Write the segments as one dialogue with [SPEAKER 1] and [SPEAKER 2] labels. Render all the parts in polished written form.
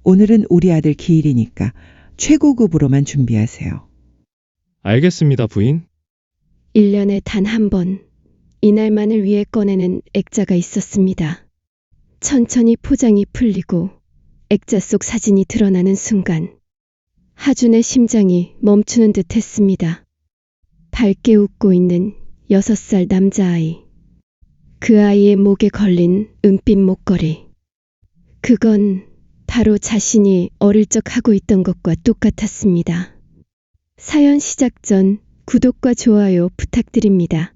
[SPEAKER 1] 오늘은 우리 아들 기일이니까 최고급으로만 준비하세요.
[SPEAKER 2] 알겠습니다, 부인.
[SPEAKER 3] 1년에 단 한 번, 이날만을 위해 꺼내는 액자가 있었습니다. 천천히 포장이 풀리고 액자 속 사진이 드러나는 순간 하준의 심장이 멈추는 듯 했습니다. 밝게 웃고 있는 6살 남자아이. 그 아이의 목에 걸린 은빛 목걸이. 그건 바로 자신이 어릴 적 하고 있던 것과 똑같았습니다. 사연 시작 전 구독과 좋아요 부탁드립니다.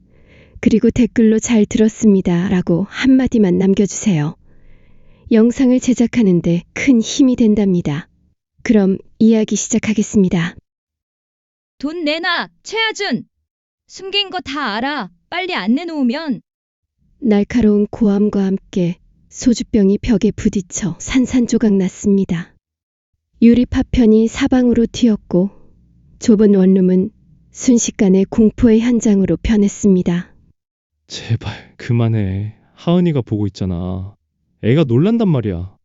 [SPEAKER 3] 그리고 댓글로 잘 들었습니다 라고 한마디만 남겨주세요. 영상을 제작하는데 큰 힘이 된답니다. 그럼 이야기 시작하겠습니다.
[SPEAKER 4] 돈 내놔, 최하준! 숨긴 거 다 알아. 빨리 안 내놓으면.
[SPEAKER 3] 날카로운 고함과 함께 소주병이 벽에 부딪혀 산산조각 났습니다. 유리 파편이 사방으로 튀었고 좁은 원룸은 순식간에 공포의 현장으로 변했습니다.
[SPEAKER 2] 제발 그만해. 하은이가 보고 있잖아. 애가 놀란단 말이야.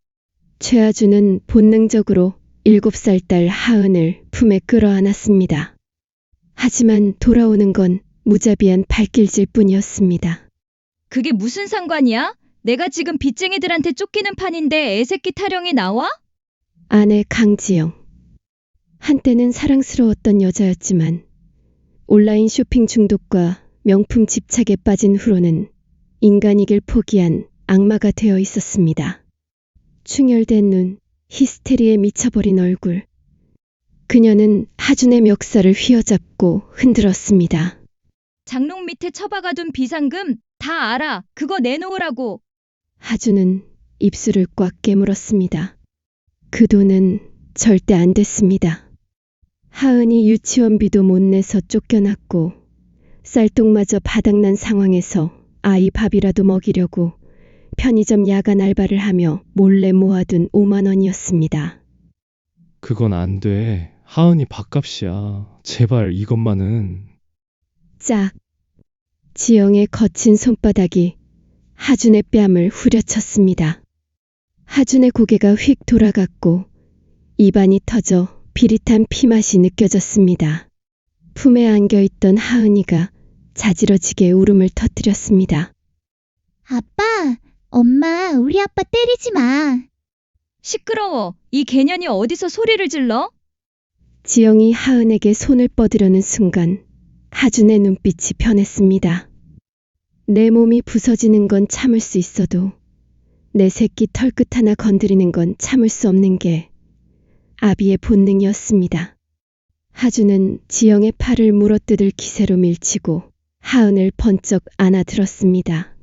[SPEAKER 3] 최하준은 본능적으로 7살 딸 하은을 품에 끌어안았습니다. 하지만 돌아오는 건 무자비한 발길질 뿐이었습니다.
[SPEAKER 4] 그게 무슨 상관이야? 내가 지금 빚쟁이들한테 쫓기는 판인데 애새끼 타령이 나와?
[SPEAKER 3] 아내 강지영. 한때는 사랑스러웠던 여자였지만 온라인 쇼핑 중독과 명품 집착에 빠진 후로는 인간이길 포기한 악마가 되어 있었습니다. 충혈된 눈, 히스테리에 미쳐버린 얼굴. 그녀는 하준의 멱살을 휘어잡고 흔들었습니다.
[SPEAKER 4] 장롱 밑에 처박아둔 비상금 다 알아. 그거 내놓으라고.
[SPEAKER 3] 하준은 입술을 꽉 깨물었습니다. 그 돈은 절대 안 됐습니다. 하은이 유치원비도 못 내서 쫓겨났고 쌀똥마저 바닥난 상황에서 아이 밥이라도 먹이려고 편의점 야간 알바를 하며 몰래 모아둔 5만 원이었습니다.
[SPEAKER 2] 그건 안 돼. 하은이 밥값이야. 제발 이것만은.
[SPEAKER 3] 짝! 지영의 거친 손바닥이 하준의 뺨을 후려쳤습니다. 하준의 고개가 휙 돌아갔고 입안이 터져 비릿한 피맛이 느껴졌습니다. 품에 안겨있던 하은이가 자지러지게 울음을 터뜨렸습니다.
[SPEAKER 5] 아빠, 엄마, 우리 아빠 때리지 마.
[SPEAKER 4] 시끄러워. 이 개년이 어디서 소리를 질러?
[SPEAKER 3] 지영이 하은에게 손을 뻗으려는 순간 하준의 눈빛이 변했습니다. 내 몸이 부서지는 건 참을 수 있어도 내 새끼 털끝 하나 건드리는 건 참을 수 없는 게 아비의 본능이었습니다. 하준은 지영의 팔을 물어뜯을 기세로 밀치고 하은을 번쩍 안아들었습니다.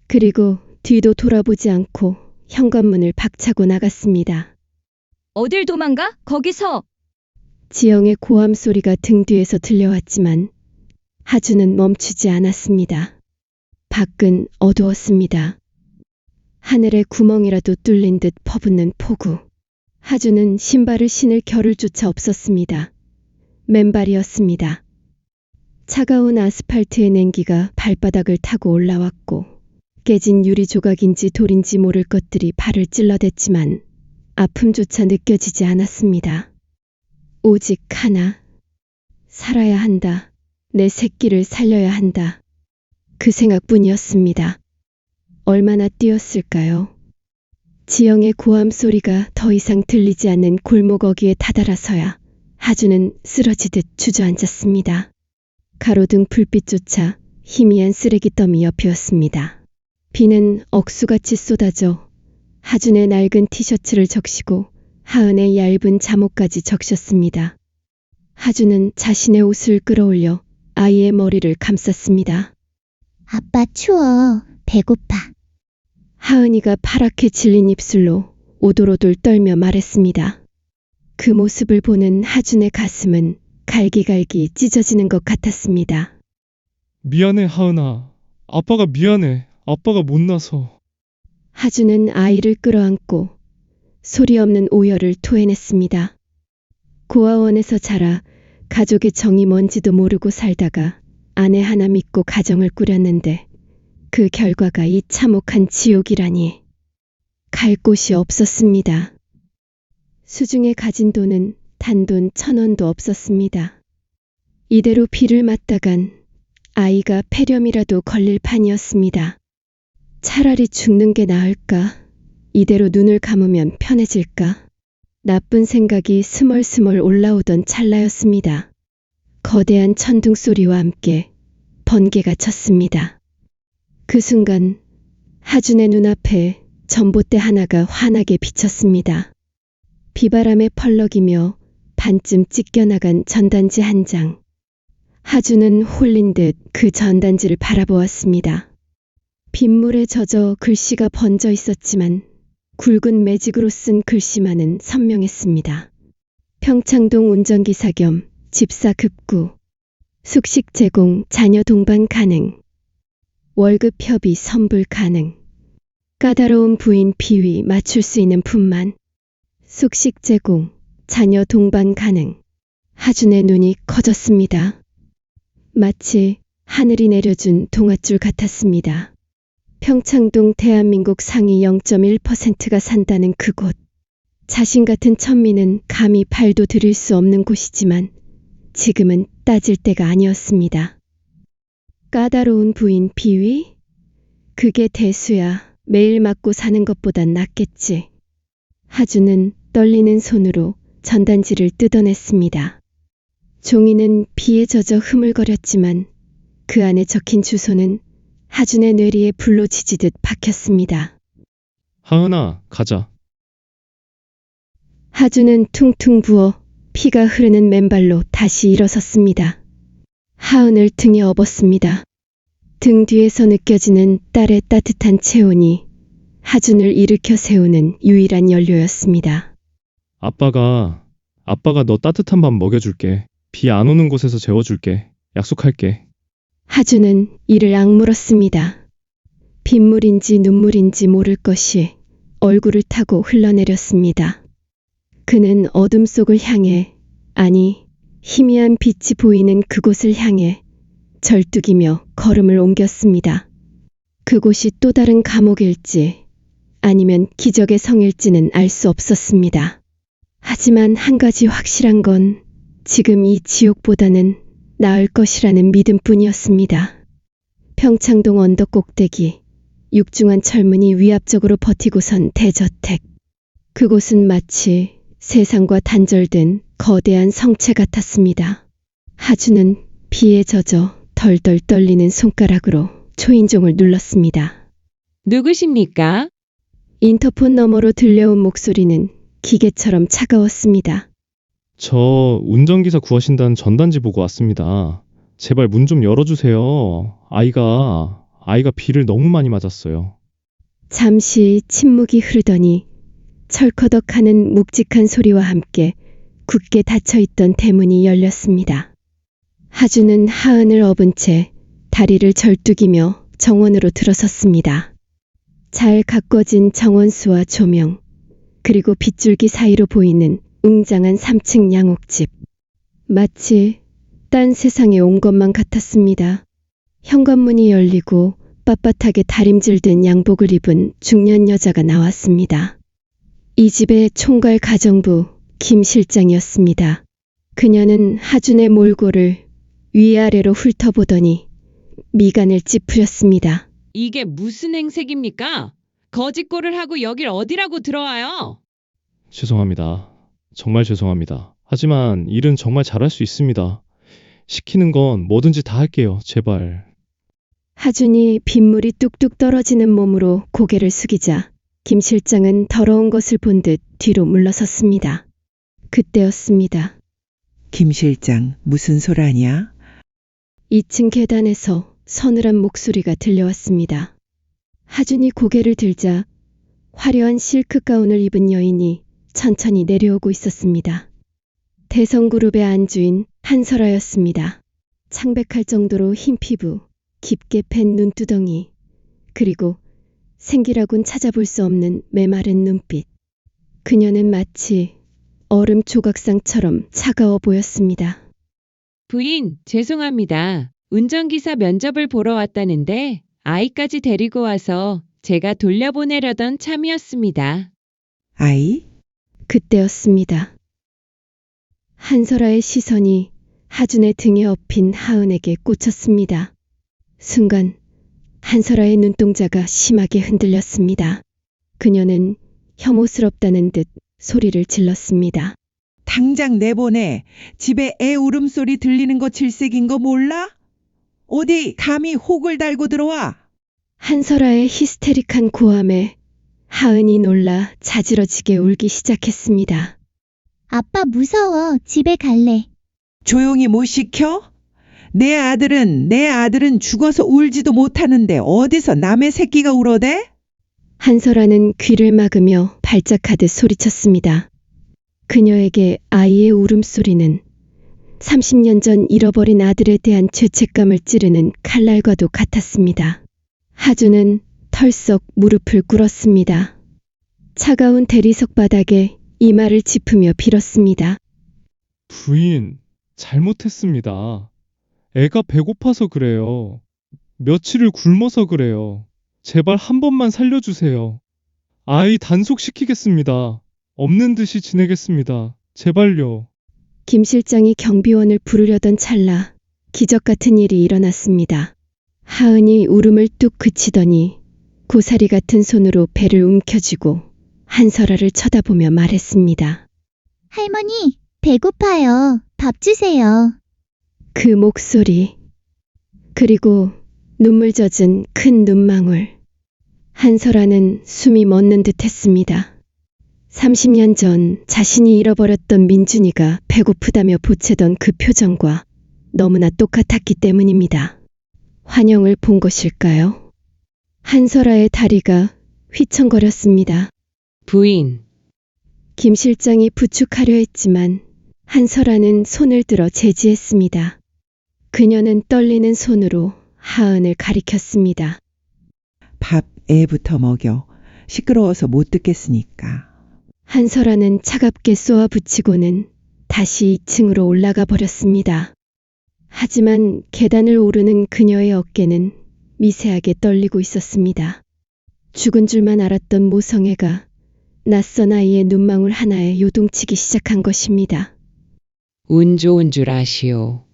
[SPEAKER 3] 그리고 뒤도 돌아보지 않고 현관문을 박차고 나갔습니다.
[SPEAKER 4] 어딜 도망가? 거기서!
[SPEAKER 3] 지영의 고함 소리가 등 뒤에서 들려왔지만 하준은 멈추지 않았습니다. 밖은 어두웠습니다. 하늘에 구멍이라도 뚫린 듯 퍼붓는 폭우. 하준은 신발을 신을 겨를조차 없었습니다. 맨발이었습니다. 차가운 아스팔트의 냉기가 발바닥을 타고 올라왔고 깨진 유리 조각인지 돌인지 모를 것들이 발을 찔러댔지만 아픔조차 느껴지지 않았습니다. 오직 하나. 살아야 한다. 내 새끼를 살려야 한다. 그 생각뿐이었습니다. 얼마나 뛰었을까요? 지영의 고함 소리가 더 이상 들리지 않는 골목 어귀에 다다라서야 하준은 쓰러지듯 주저앉았습니다. 가로등 불빛조차 희미한 쓰레기 더미 옆이었습니다. 비는 억수같이 쏟아져 하준의 낡은 티셔츠를 적시고 하은의 얇은 잠옷까지 적셨습니다. 하준은 자신의 옷을 끌어올려 아이의 머리를 감쌌습니다.
[SPEAKER 5] 아빠 추워. 배고파.
[SPEAKER 3] 하은이가 파랗게 질린 입술로 오돌오돌 떨며 말했습니다. 그 모습을 보는 하준의 가슴은 갈기갈기 찢어지는 것 같았습니다.
[SPEAKER 2] 미안해, 하은아. 아빠가 미안해. 아빠가 못나서.
[SPEAKER 3] 하준은 아이를 끌어안고 소리 없는 오열을 토해냈습니다. 고아원에서 자라 가족의 정이 뭔지도 모르고 살다가 아내 하나 믿고 가정을 꾸렸는데 그 결과가 이 참혹한 지옥이라니. 갈 곳이 없었습니다. 수중에 가진 돈은 단돈 1,000원도 없었습니다. 이대로 비를 맞다간 아이가 폐렴이라도 걸릴 판이었습니다. 차라리 죽는 게 나을까? 이대로 눈을 감으면 편해질까? 나쁜 생각이 스멀스멀 올라오던 찰나였습니다. 거대한 천둥 소리와 함께 번개가 쳤습니다. 그 순간 하준의 눈앞에 전봇대 하나가 환하게 비쳤습니다. 비바람에 펄럭이며 반쯤 찢겨나간 전단지 한 장. 하준은 홀린 듯 그 전단지를 바라보았습니다. 빗물에 젖어 글씨가 번져 있었지만 굵은 매직으로 쓴 글씨만은 선명했습니다. 평창동 운전기사 겸 집사 급구. 숙식 제공 자녀 동반 가능. 월급 협의 선불 가능. 까다로운 부인 비위 맞출 수 있는 분만. 숙식 제공 자녀 동반 가능. 하준의 눈이 커졌습니다. 마치 하늘이 내려준 동아줄 같았습니다. 평창동 대한민국 상위 0.1%가 산다는 그곳. 자신 같은 천민은 감히 발도 들일 수 없는 곳이지만 지금은 따질 때가 아니었습니다. 까다로운 부인 비위? 그게 대수야. 매일 맞고 사는 것보단 낫겠지. 하준은 떨리는 손으로 전단지를 뜯어냈습니다. 종이는 비에 젖어 흐물거렸지만 그 안에 적힌 주소는 하준의 뇌리에 불로 지지듯 박혔습니다.
[SPEAKER 2] 하은아, 가자.
[SPEAKER 3] 하준은 퉁퉁 부어 피가 흐르는 맨발로 다시 일어섰습니다. 하은을 등에 업었습니다. 등 뒤에서 느껴지는 딸의 따뜻한 체온이 하준을 일으켜 세우는 유일한 연료였습니다.
[SPEAKER 2] 아빠가 너 따뜻한 밥 먹여줄게. 비 안 오는 곳에서 재워줄게. 약속할게.
[SPEAKER 3] 하준은 이를 악물었습니다. 빗물인지 눈물인지 모를 것이 얼굴을 타고 흘러내렸습니다. 그는 어둠 속을 향해, 아니 희미한 빛이 보이는 그곳을 향해 절뚝이며 걸음을 옮겼습니다. 그곳이 또 다른 감옥일지 아니면 기적의 성일지는 알 수 없었습니다. 하지만 한 가지 확실한 건 지금 이 지옥보다는 나을 것이라는 믿음뿐이었습니다. 평창동 언덕 꼭대기, 육중한 철문이 위압적으로 버티고선 대저택. 그곳은 마치 세상과 단절된 거대한 성체 같았습니다. 하준은 비에 젖어 덜덜 떨리는 손가락으로 초인종을 눌렀습니다.
[SPEAKER 6] 누구십니까?
[SPEAKER 3] 인터폰 너머로 들려온 목소리는 기계처럼 차가웠습니다.
[SPEAKER 2] 저 운전기사 구하신다는 전단지 보고 왔습니다. 제발 문 좀 열어주세요. 아이가 비를 너무 많이 맞았어요.
[SPEAKER 3] 잠시 침묵이 흐르더니 철커덕하는 묵직한 소리와 함께 굳게 닫혀있던 대문이 열렸습니다. 하준은 하은을 업은 채 다리를 절뚝이며 정원으로 들어섰습니다. 잘 가꿔진 정원수와 조명, 그리고 빗줄기 사이로 보이는 웅장한 3층 양옥집. 마치 딴 세상에 온 것만 같았습니다. 현관문이 열리고 빳빳하게 다림질된 양복을 입은 중년 여자가 나왔습니다. 이 집의 총괄 가정부 김 실장이었습니다. 그녀는 하준의 몰골을 위아래로 훑어보더니 미간을 찌푸렸습니다.
[SPEAKER 6] 이게 무슨 행색입니까? 거짓골을 하고 여길 어디라고 들어와요?
[SPEAKER 2] 죄송합니다. 정말 죄송합니다. 하지만 일은 정말 잘할 수 있습니다. 시키는 건 뭐든지 다 할게요. 제발.
[SPEAKER 3] 하준이 빗물이 뚝뚝 떨어지는 몸으로 고개를 숙이자 김 실장은 더러운 것을 본 듯 뒤로 물러섰습니다. 그때였습니다.
[SPEAKER 1] 김 실장, 무슨 소라냐?
[SPEAKER 3] 2층 계단에서 서늘한 목소리가 들려왔습니다. 하준이 고개를 들자 화려한 실크 가운을 입은 여인이 천천히 내려오고 있었습니다. 대성그룹의 안주인 한설아였습니다. 창백할 정도로 흰 피부, 깊게 팬 눈두덩이, 그리고 생기라곤 찾아볼 수 없는 메마른 눈빛. 그녀는 마치 얼음 조각상처럼 차가워 보였습니다.
[SPEAKER 6] 부인, 죄송합니다. 운전기사 면접을 보러 왔다는데 아이까지 데리고 와서 제가 돌려보내려던 참이었습니다.
[SPEAKER 1] 아이?
[SPEAKER 3] 그때였습니다. 한설아의 시선이 하준의 등에 엎인 하은에게 꽂혔습니다. 순간 한설아의 눈동자가 심하게 흔들렸습니다. 그녀는 혐오스럽다는 듯 소리를 질렀습니다.
[SPEAKER 1] 당장 내보내. 집에 애 울음소리 들리는 거 질색인 거 몰라? 어디 감히 혹을 달고 들어와.
[SPEAKER 3] 한설아의 히스테릭한 고함에 하은이 놀라 자지러지게 울기 시작했습니다.
[SPEAKER 5] 아빠 무서워. 집에 갈래.
[SPEAKER 1] 조용히 못 시켜? 내 아들은 죽어서 울지도 못하는데 어디서 남의 새끼가 울어대?
[SPEAKER 3] 한설아는 귀를 막으며 발작하듯 소리쳤습니다. 그녀에게 아이의 울음소리는 30년 전 잃어버린 아들에 대한 죄책감을 찌르는 칼날과도 같았습니다. 하준은 털썩 무릎을 꿇었습니다. 차가운 대리석 바닥에 이마를 짚으며 빌었습니다.
[SPEAKER 2] 부인, 잘못했습니다. 애가 배고파서 그래요. 며칠을 굶어서 그래요. 제발 한 번만 살려주세요. 아이 단속시키겠습니다. 없는 듯이 지내겠습니다. 제발요.
[SPEAKER 3] 김 실장이 경비원을 부르려던 찰나 기적 같은 일이 일어났습니다. 하은이 울음을 뚝 그치더니 고사리 같은 손으로 배를 움켜쥐고 한설아를 쳐다보며 말했습니다.
[SPEAKER 5] 할머니, 배고파요. 밥 주세요.
[SPEAKER 3] 그 목소리, 그리고 눈물 젖은 큰 눈망울. 한설아는 숨이 멎는 듯 했습니다. 30년 전 자신이 잃어버렸던 민준이가 배고프다며 보채던 그 표정과 너무나 똑같았기 때문입니다. 환영을 본 것일까요? 한설아의 다리가 휘청거렸습니다.
[SPEAKER 6] 부인,
[SPEAKER 3] 김 실장이 부축하려 했지만 한설아는 손을 들어 제지했습니다. 그녀는 떨리는 손으로 하은을 가리켰습니다.
[SPEAKER 1] 밥 애부터 먹여. 시끄러워서 못 듣겠으니까.
[SPEAKER 3] 한설아는 차갑게 쏘아붙이고는 다시 2층으로 올라가 버렸습니다. 하지만 계단을 오르는 그녀의 어깨는 미세하게 떨리고 있었습니다. 죽은 줄만 알았던 모성애가 낯선 아이의 눈망울 하나에 요동치기 시작한 것입니다.
[SPEAKER 6] 운 좋은 줄 아시오.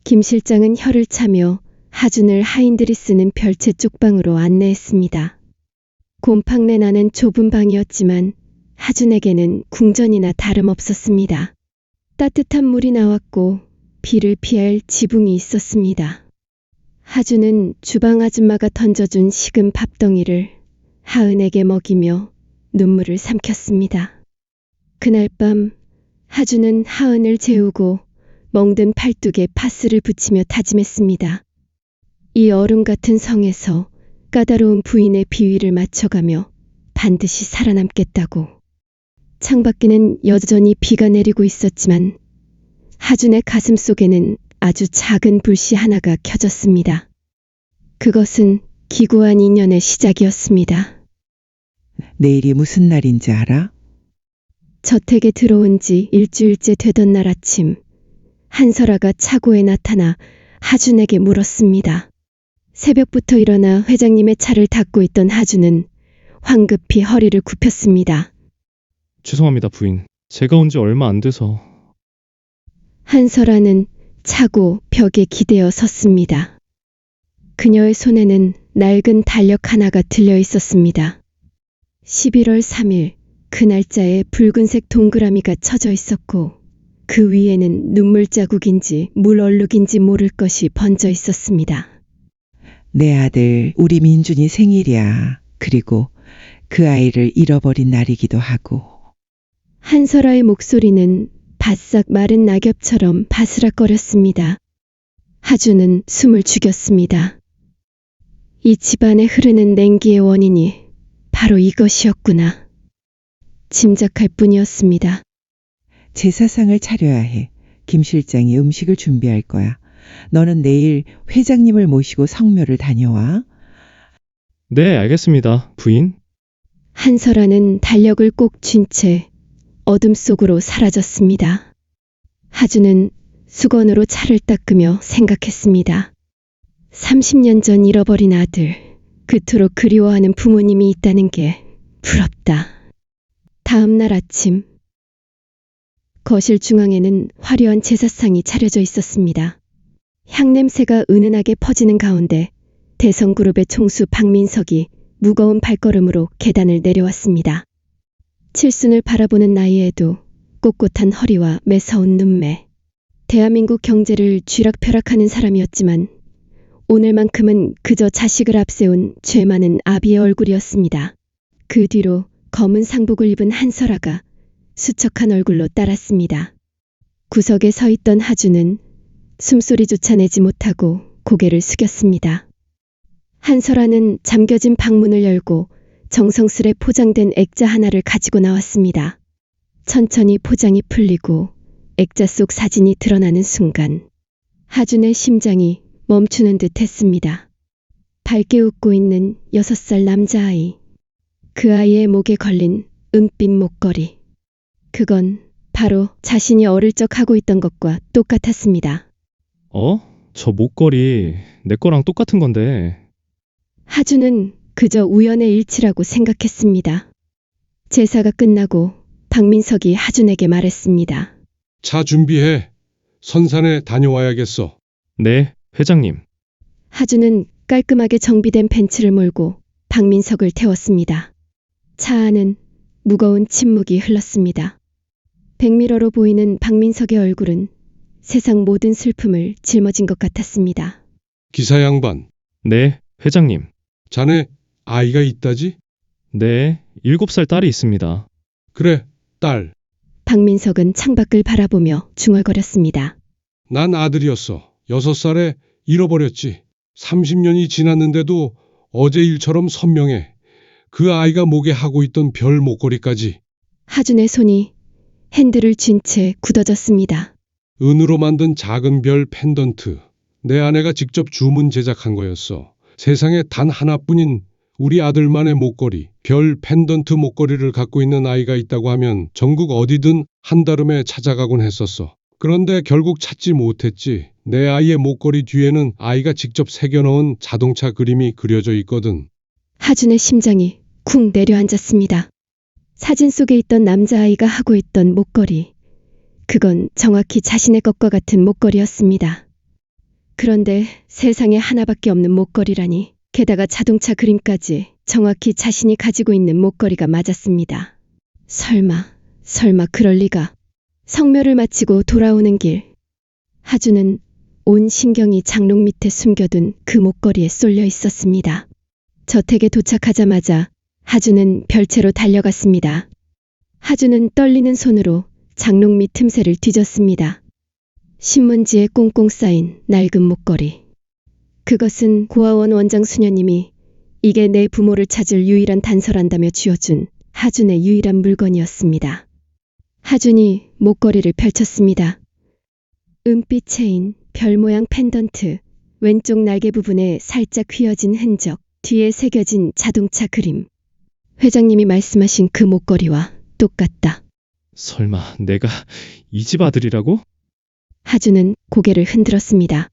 [SPEAKER 3] 김 실장은 혀를 차며 하준을 하인들이 쓰는 별채 쪽방으로 안내했습니다. 곰팡내 나는 좁은 방이었지만 하준에게는 궁전이나 다름없었습니다. 따뜻한 물이 나왔고 비를 피할 지붕이 있었습니다. 하준은 주방 아줌마가 던져준 식은 밥덩이를 하은에게 먹이며 눈물을 삼켰습니다. 그날 밤 하준은 하은을 재우고 멍든 팔뚝에 파스를 붙이며 다짐했습니다. 이 얼음 같은 성에서 까다로운 부인의 비위를 맞춰가며 반드시 살아남겠다고. 창밖에는 여전히 비가 내리고 있었지만 하준의 가슴 속에는 아주 작은 불씨 하나가 켜졌습니다. 그것은 기구한 인연의 시작이었습니다.
[SPEAKER 1] 내일이 무슨 날인지 알아?
[SPEAKER 3] 저택에 들어온 지 일주일째 되던 날 아침, 한설아가 차고에 나타나 하준에게 물었습니다. 새벽부터 일어나 회장님의 차를 닦고 있던 하준은 황급히 허리를 굽혔습니다.
[SPEAKER 2] 죄송합니다, 부인. 제가 온 지 얼마 안 돼서.
[SPEAKER 3] 한설아는 차고 벽에 기대어 섰습니다. 그녀의 손에는 낡은 달력 하나가 들려 있었습니다. 11월 3일 그 날짜에 붉은색 동그라미가 쳐져 있었고 그 위에는 눈물 자국인지 물 얼룩인지 모를 것이 번져 있었습니다.
[SPEAKER 1] 내 아들 우리 민준이 생일이야. 그리고 그 아이를 잃어버린 날이기도 하고.
[SPEAKER 3] 한설아의 목소리는 바싹 마른 낙엽처럼 바스락거렸습니다. 하준은 숨을 죽였습니다. 이 집안에 흐르는 냉기의 원인이 바로 이것이었구나. 짐작할 뿐이었습니다.
[SPEAKER 1] 제사상을 차려야 해. 김 실장이 음식을 준비할 거야. 너는 내일 회장님을 모시고 성묘를 다녀와.
[SPEAKER 2] 네, 알겠습니다, 부인.
[SPEAKER 3] 한설아는 달력을 꼭 쥔 채 어둠 속으로 사라졌습니다. 하준은 수건으로 차를 닦으며 생각했습니다. 30년 전 잃어버린 아들, 그토록 그리워하는 부모님이 있다는 게 부럽다. 다음 날 아침, 거실 중앙에는 화려한 제사상이 차려져 있었습니다. 향냄새가 은은하게 퍼지는 가운데 대성그룹의 총수 박민석이 무거운 발걸음으로 계단을 내려왔습니다. 칠순을 바라보는 나이에도 꼿꼿한 허리와 매서운 눈매. 대한민국 경제를 쥐락펴락하는 사람이었지만 오늘만큼은 그저 자식을 앞세운 죄 많은 아비의 얼굴이었습니다. 그 뒤로 검은 상복을 입은 한설아가 수척한 얼굴로 따랐습니다. 구석에 서 있던 하주는 숨소리조차 내지 못하고 고개를 숙였습니다. 한설아는 잠겨진 방문을 열고 정성스레 포장된 액자 하나를 가지고 나왔습니다. 천천히 포장이 풀리고 액자 속 사진이 드러나는 순간 하준의 심장이 멈추는 듯 했습니다. 밝게 웃고 있는 6살 남자아이. 그 아이의 목에 걸린 은빛 목걸이. 그건 바로 자신이 어릴 적 하고 있던 것과 똑같았습니다.
[SPEAKER 2] 저 목걸이 내 거랑 똑같은 건데.
[SPEAKER 3] 하준은 그저 우연의 일치라고 생각했습니다. 제사가 끝나고 박민석이 하준에게 말했습니다.
[SPEAKER 7] 차 준비해. 선산에 다녀와야겠어.
[SPEAKER 2] 네, 회장님.
[SPEAKER 3] 하준은 깔끔하게 정비된 벤츠를 몰고 박민석을 태웠습니다. 차 안은 무거운 침묵이 흘렀습니다. 백미러로 보이는 박민석의 얼굴은 세상 모든 슬픔을 짊어진 것 같았습니다.
[SPEAKER 7] 기사 양반,
[SPEAKER 2] 네, 회장님.
[SPEAKER 7] 자네 아이가 있다지?
[SPEAKER 2] 네, 7살 딸이 있습니다.
[SPEAKER 7] 그래, 딸.
[SPEAKER 3] 박민석은 창밖을 바라보며 중얼거렸습니다.
[SPEAKER 7] 난 아들이었어. 6살에 잃어버렸지. 30년이 지났는데도 어제 일처럼 선명해. 그 아이가 목에 하고 있던 별 목걸이까지.
[SPEAKER 3] 하준의 손이 핸들을 쥔 채 굳어졌습니다.
[SPEAKER 7] 은으로 만든 작은 별 펜던트. 내 아내가 직접 주문 제작한 거였어. 세상에 단 하나뿐인 우리 아들만의 목걸이, 별 펜던트 목걸이를 갖고 있는 아이가 있다고 하면 전국 어디든 한달음에 찾아가곤 했었어. 그런데 결국 찾지 못했지. 내 아이의 목걸이 뒤에는 아이가 직접 새겨넣은 자동차 그림이 그려져 있거든.
[SPEAKER 3] 하준의 심장이 쿵 내려앉았습니다. 사진 속에 있던 남자아이가 하고 있던 목걸이. 그건 정확히 자신의 것과 같은 목걸이였습니다. 그런데 세상에 하나밖에 없는 목걸이라니. 게다가 자동차 그림까지 정확히 자신이 가지고 있는 목걸이가 맞았습니다. 설마 그럴 리가. 성묘를 마치고 돌아오는 길. 하준은 온 신경이 장롱 밑에 숨겨둔 그 목걸이에 쏠려 있었습니다. 저택에 도착하자마자 하준은 별채로 달려갔습니다. 하준은 떨리는 손으로 장롱 밑 틈새를 뒤졌습니다. 신문지에 꽁꽁 쌓인 낡은 목걸이. 그것은 고아원 원장 수녀님이 이게 내 부모를 찾을 유일한 단서란다며 쥐어준 하준의 유일한 물건이었습니다. 하준이 목걸이를 펼쳤습니다. 은빛 체인, 별 모양 펜던트, 왼쪽 날개 부분에 살짝 휘어진 흔적, 뒤에 새겨진 자동차 그림. 회장님이 말씀하신 그 목걸이와 똑같다.
[SPEAKER 2] 설마 내가 이 집 아들이라고?
[SPEAKER 3] 하준은 고개를 흔들었습니다.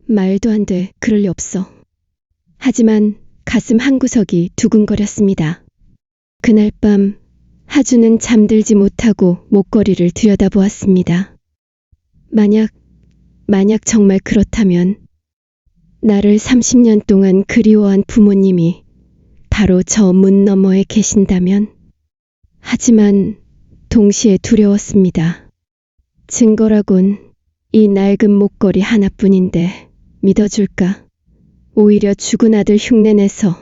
[SPEAKER 3] 말도 안 돼, 그럴 리 없어. 하지만 가슴 한구석이 두근거렸습니다. 그날 밤 하준은 잠들지 못하고 목걸이를 들여다보았습니다. 만약 정말 그렇다면 나를 30년 동안 그리워한 부모님이 바로 저 문 너머에 계신다면. 하지만 동시에 두려웠습니다. 증거라곤 이 낡은 목걸이 하나뿐인데 믿어줄까? 오히려 죽은 아들 흉내내서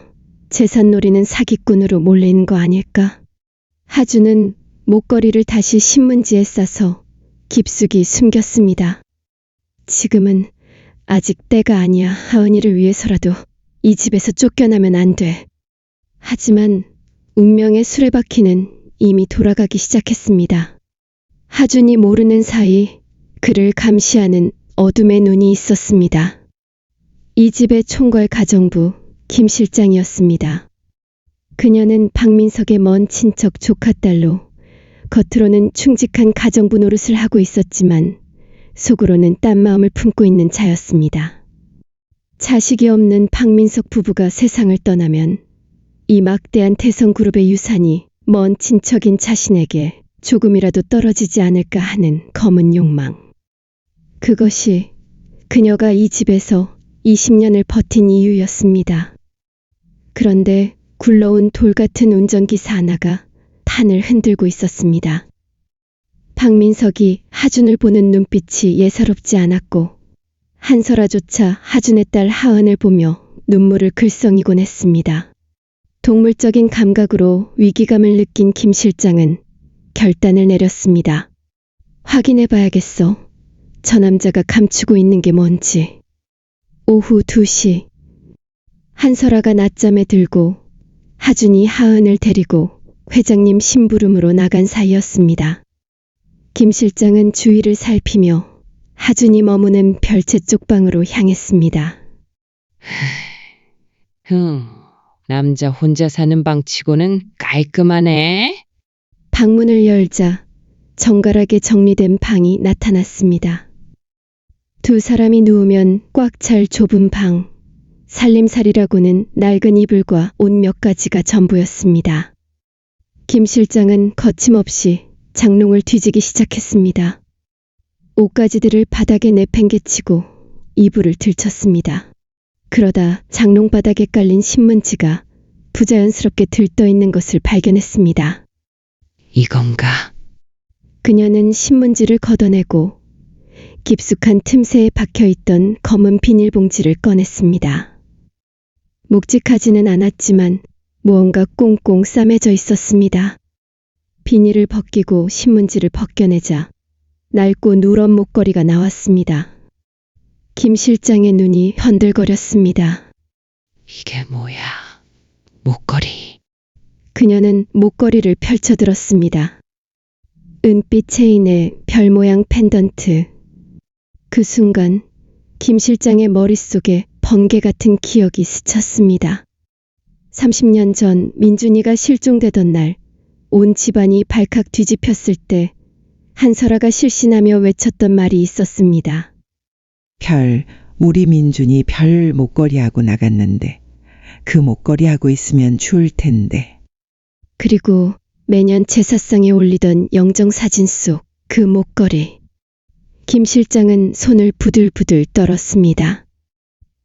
[SPEAKER 3] 재산 노리는 사기꾼으로 몰리는 거 아닐까? 하준은 목걸이를 다시 신문지에 싸서 깊숙이 숨겼습니다. 지금은 아직 때가 아니야. 하은이를 위해서라도 이 집에서 쫓겨나면 안 돼. 하지만 운명의 수레바퀴는 이미 돌아가기 시작했습니다. 하준이 모르는 사이 그를 감시하는 어둠의 눈이 있었습니다. 이 집의 총괄 가정부 김 실장이었습니다. 그녀는 박민석의 먼 친척 조카딸로 겉으로는 충직한 가정부 노릇을 하고 있었지만 속으로는 딴 마음을 품고 있는 자였습니다. 자식이 없는 박민석 부부가 세상을 떠나면 이 막대한 대성그룹의 유산이 먼 친척인 자신에게 조금이라도 떨어지지 않을까 하는 검은 욕망. 그것이 그녀가 이 집에서 20년을 버틴 이유였습니다. 그런데 굴러온 돌 같은 운전기사 하나가 판을 흔들고 있었습니다. 박민석이 하준을 보는 눈빛이 예사롭지 않았고 한설아조차 하준의 딸 하은을 보며 눈물을 글썽이곤 했습니다. 동물적인 감각으로 위기감을 느낀 김 실장은 결단을 내렸습니다. 확인해 봐야겠어. 저 남자가 감추고 있는 게 뭔지. 오후 2시 한설아가 낮잠에 들고 하준이 하은을 데리고 회장님 심부름으로 나간 사이였습니다. 김 실장은 주위를 살피며 하준이 머무는 별채 쪽 방으로 향했습니다.
[SPEAKER 6] 남자 혼자 사는 방치고는 깔끔하네.
[SPEAKER 3] 방문을 열자 정갈하게 정리된 방이 나타났습니다. 두 사람이 누우면 꽉 찰 좁은 방. 살림살이라고는 낡은 이불과 옷 몇 가지가 전부였습니다. 김 실장은 거침없이 장롱을 뒤지기 시작했습니다. 옷가지들을 바닥에 내팽개치고 이불을 들쳤습니다. 그러다 장롱 바닥에 깔린 신문지가 부자연스럽게 들떠 있는 것을 발견했습니다.
[SPEAKER 6] 이건가?
[SPEAKER 3] 그녀는 신문지를 걷어내고 깊숙한 틈새에 박혀있던 검은 비닐봉지를 꺼냈습니다. 묵직하지는 않았지만 무언가 꽁꽁 싸매져 있었습니다. 비닐을 벗기고 신문지를 벗겨내자 낡고 누런 목걸이가 나왔습니다. 김 실장의 눈이 번들거렸습니다.
[SPEAKER 6] 이게 뭐야? 목걸이.
[SPEAKER 3] 그녀는 목걸이를 펼쳐들었습니다. 은빛 체인에 별 모양 펜던트. 그 순간 김 실장의 머릿속에 번개 같은 기억이 스쳤습니다. 30년 전 민준이가 실종되던 날 온 집안이 발칵 뒤집혔을 때 한설아가 실신하며 외쳤던 말이 있었습니다.
[SPEAKER 1] 우리 민준이 별 목걸이하고 나갔는데 그 목걸이하고 있으면 좋을 텐데.
[SPEAKER 3] 그리고 매년 제사상에 올리던 영정사진 속 그 목걸이. 김 실장은 손을 부들부들 떨었습니다.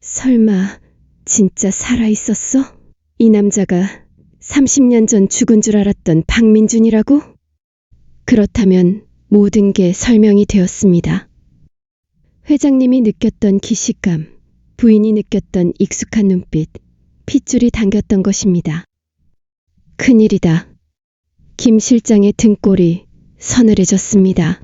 [SPEAKER 3] 설마 진짜 살아있었어? 이 남자가 30년 전 죽은 줄 알았던 박민준이라고? 그렇다면 모든 게 설명이 되었습니다. 회장님이 느꼈던 기시감, 부인이 느꼈던 익숙한 눈빛, 핏줄이 당겼던 것입니다. 큰일이다. 김 실장의 등골이 서늘해졌습니다.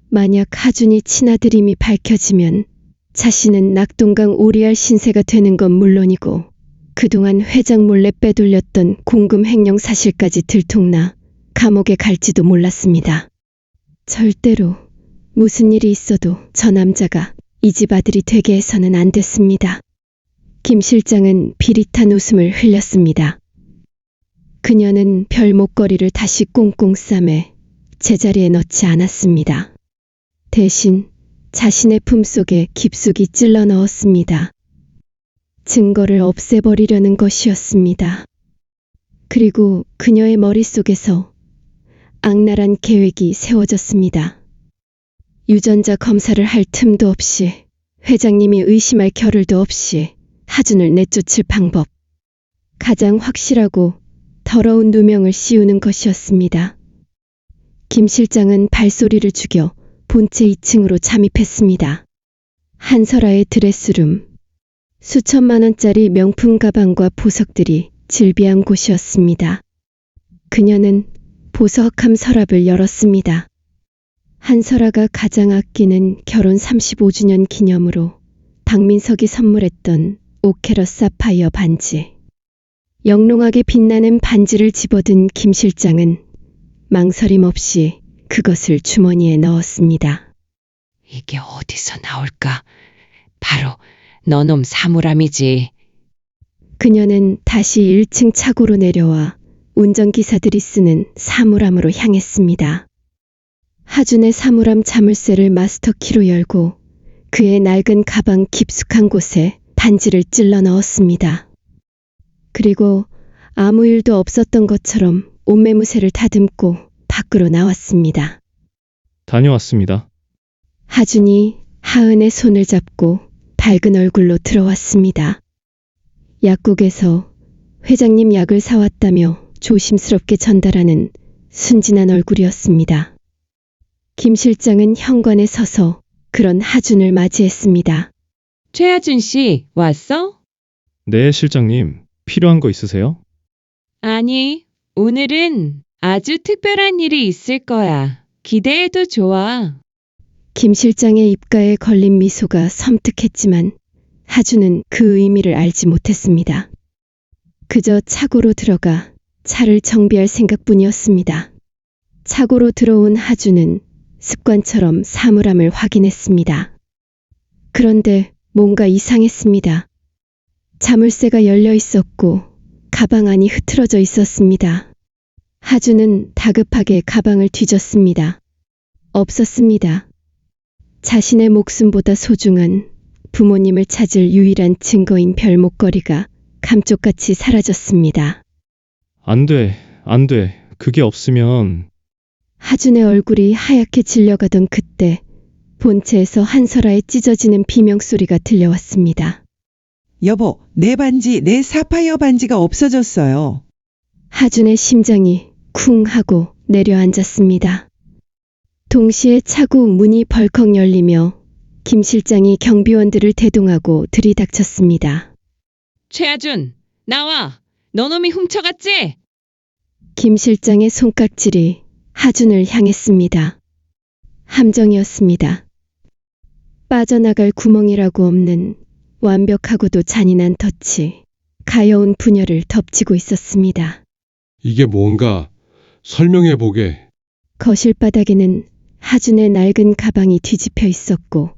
[SPEAKER 3] 만약 하준이 친아들임이 밝혀지면 자신은 낙동강 오리알 신세가 되는 건 물론이고 그동안 회장 몰래 빼돌렸던 공금 횡령 사실까지 들통나 감옥에 갈지도 몰랐습니다. 절대로 무슨 일이 있어도 저 남자가 이 집 아들이 되게 해서는 안 됐습니다. 김 실장은 비릿한 웃음을 흘렸습니다. 그녀는 별 목걸이를 다시 꽁꽁 싸매 제자리에 넣지 않았습니다. 대신 자신의 품속에 깊숙이 찔러 넣었습니다. 증거를 없애버리려는 것이었습니다. 그리고 그녀의 머릿속에서 악랄한 계획이 세워졌습니다. 유전자 검사를 할 틈도 없이 회장님이 의심할 겨를도 없이 하준을 내쫓을 방법. 가장 확실하고 더러운 누명을 씌우는 것이었습니다. 김 실장은 발소리를 죽여 본체 2층으로 잠입했습니다. 한설아의 드레스룸. 수천만 원짜리 명품 가방과 보석들이 질비한 곳이었습니다. 그녀는 보석함 서랍을 열었습니다. 한설아가 가장 아끼는 결혼 35주년 기념으로 박민석이 선물했던 5캐럿 사파이어 반지. 영롱하게 빛나는 반지를 집어든 김 실장은 망설임 없이 그것을 주머니에 넣었습니다.
[SPEAKER 6] 이게 어디서 나올까? 바로 너놈 사물함이지.
[SPEAKER 3] 그녀는 다시 1층 차고로 내려와 운전기사들이 쓰는 사물함으로 향했습니다. 하준의 사물함 자물쇠를 마스터키로 열고 그의 낡은 가방 깊숙한 곳에 반지를 찔러 넣었습니다. 그리고 아무 일도 없었던 것처럼 옷매무새를 다듬고 밖으로 나왔습니다.
[SPEAKER 2] 다녀왔습니다.
[SPEAKER 3] 하준이 하은의 손을 잡고 밝은 얼굴로 들어왔습니다. 약국에서 회장님 약을 사왔다며 조심스럽게 전달하는 순진한 얼굴이었습니다. 김 실장은 현관에 서서 그런 하준을 맞이했습니다.
[SPEAKER 6] 최하준 씨, 왔어?
[SPEAKER 2] 네, 실장님. 필요한 거 있으세요?
[SPEAKER 6] 아니, 오늘은 아주 특별한 일이 있을 거야. 기대해도 좋아.
[SPEAKER 3] 김 실장의 입가에 걸린 미소가 섬뜩했지만 하준은 그 의미를 알지 못했습니다. 그저 차고로 들어가 차를 정비할 생각뿐이었습니다. 차고로 들어온 하준은 습관처럼 사물함을 확인했습니다. 그런데 뭔가 이상했습니다. 자물쇠가 열려 있었고 가방 안이 흐트러져 있었습니다. 하준은 다급하게 가방을 뒤졌습니다. 없었습니다. 자신의 목숨보다 소중한 부모님을 찾을 유일한 증거인 별 목걸이가 감쪽같이 사라졌습니다.
[SPEAKER 2] 안 돼, 안 돼. 그게 없으면
[SPEAKER 3] 하준의 얼굴이 하얗게 질려가던 그때 본체에서 한설아의 찢어지는 비명소리가 들려왔습니다.
[SPEAKER 1] 여보, 내 반지, 내 사파이어 반지가 없어졌어요.
[SPEAKER 3] 하준의 심장이 쿵 하고 내려앉았습니다. 동시에 차고 문이 벌컥 열리며 김 실장이 경비원들을 대동하고 들이닥쳤습니다.
[SPEAKER 6] 최하준, 나와. 너놈이 훔쳐갔지?
[SPEAKER 3] 김 실장의 손깍질이 하준을 향했습니다. 함정이었습니다. 빠져나갈 구멍이라고 없는 완벽하고도 잔인한 덫이 가여운 분열을 덮치고 있었습니다.
[SPEAKER 7] 이게 뭔가 설명해 보게.
[SPEAKER 3] 거실 바닥에는 하준의 낡은 가방이 뒤집혀 있었고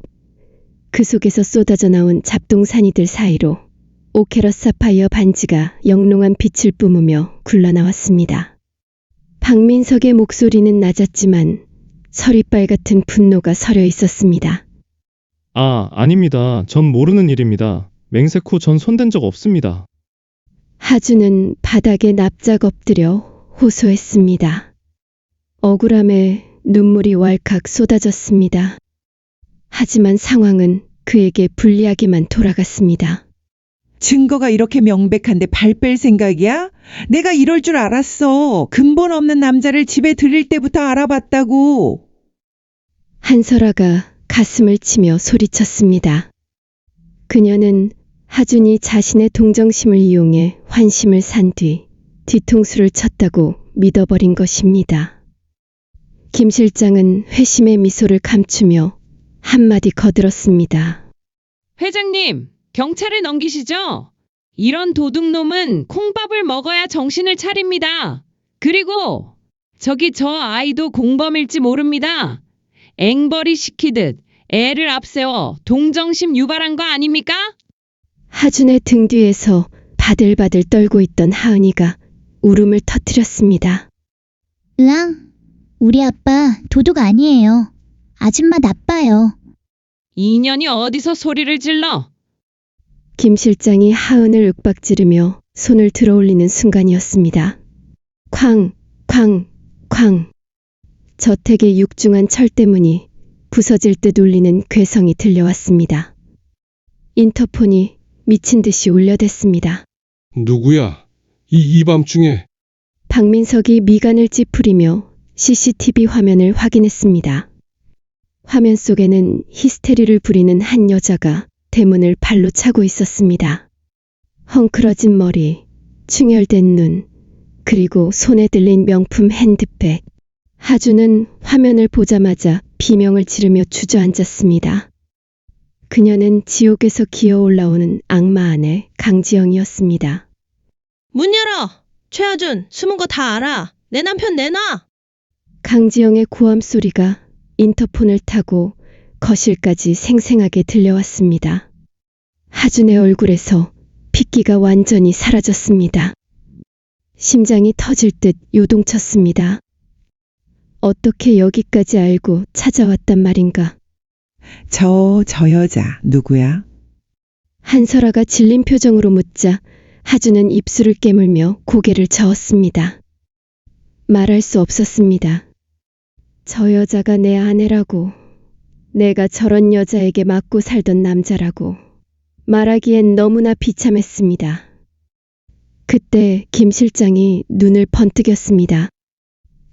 [SPEAKER 3] 그 속에서 쏟아져 나온 잡동사니들 사이로 5캐럿 사파이어 반지가 영롱한 빛을 뿜으며 굴러나왔습니다. 박민석의 목소리는 낮았지만 서리빨 같은 분노가 서려 있었습니다.
[SPEAKER 2] 아닙니다. 전 모르는 일입니다. 맹세코 전 손댄 적 없습니다.
[SPEAKER 3] 하준은 바닥에 납작 엎드려 호소했습니다. 억울함에 눈물이 왈칵 쏟아졌습니다. 하지만 상황은 그에게 불리하게만 돌아갔습니다.
[SPEAKER 1] 증거가 이렇게 명백한데 발 뺄 생각이야? 내가 이럴 줄 알았어. 근본 없는 남자를 집에 들일 때부터 알아봤다고.
[SPEAKER 3] 한설아가 가슴을 치며 소리쳤습니다. 그녀는 하준이 자신의 동정심을 이용해 환심을 산 뒤 뒤통수를 쳤다고 믿어버린 것입니다. 김 실장은 회심의 미소를 감추며 한마디 거들었습니다.
[SPEAKER 6] 회장님, 경찰에 넘기시죠? 이런 도둑놈은 콩밥을 먹어야 정신을 차립니다. 그리고 저기 저 아이도 공범일지 모릅니다. 앵벌이 시키듯 애를 앞세워 동정심 유발한 거 아닙니까?
[SPEAKER 3] 하준의 등 뒤에서 바들바들 떨고 있던 하은이가 울음을 터뜨렸습니다.
[SPEAKER 5] 으앙, 우리 아빠 도둑 아니에요. 아줌마 나빠요.
[SPEAKER 6] 이년이 어디서 소리를 질러?
[SPEAKER 3] 김 실장이 하은을 윽박지르며 손을 들어올리는 순간이었습니다. 쾅, 쾅, 쾅. 저택의 육중한 철대문이 부서질 듯 울리는 괴성이 들려왔습니다. 인터폰이 미친 듯이 울려댔습니다.
[SPEAKER 7] 누구야? 이 밤중에.
[SPEAKER 3] 박민석이 미간을 찌푸리며 CCTV 화면을 확인했습니다. 화면 속에는 히스테리를 부리는 한 여자가 대문을 발로 차고 있었습니다. 헝클어진 머리, 충혈된 눈, 그리고 손에 들린 명품 핸드백. 하준은 화면을 보자마자 비명을 지르며 주저앉았습니다. 그녀는 지옥에서 기어 올라오는 악마 아내 강지영이었습니다.
[SPEAKER 8] 문 열어! 최하준, 숨은 거 다 알아. 내 남편 내놔!
[SPEAKER 3] 강지영의 고함 소리가 인터폰을 타고 거실까지 생생하게 들려왔습니다. 하준의 얼굴에서 핏기가 완전히 사라졌습니다. 심장이 터질 듯 요동쳤습니다. 어떻게 여기까지 알고 찾아왔단 말인가?
[SPEAKER 1] 저 여자 누구야?
[SPEAKER 3] 한설아가 질린 표정으로 묻자 하준은 입술을 깨물며 고개를 저었습니다. 말할 수 없었습니다. 저 여자가 내 아내라고, 내가 저런 여자에게 맞고 살던 남자라고 말하기엔 너무나 비참했습니다. 그때 김 실장이 눈을 번뜩였습니다.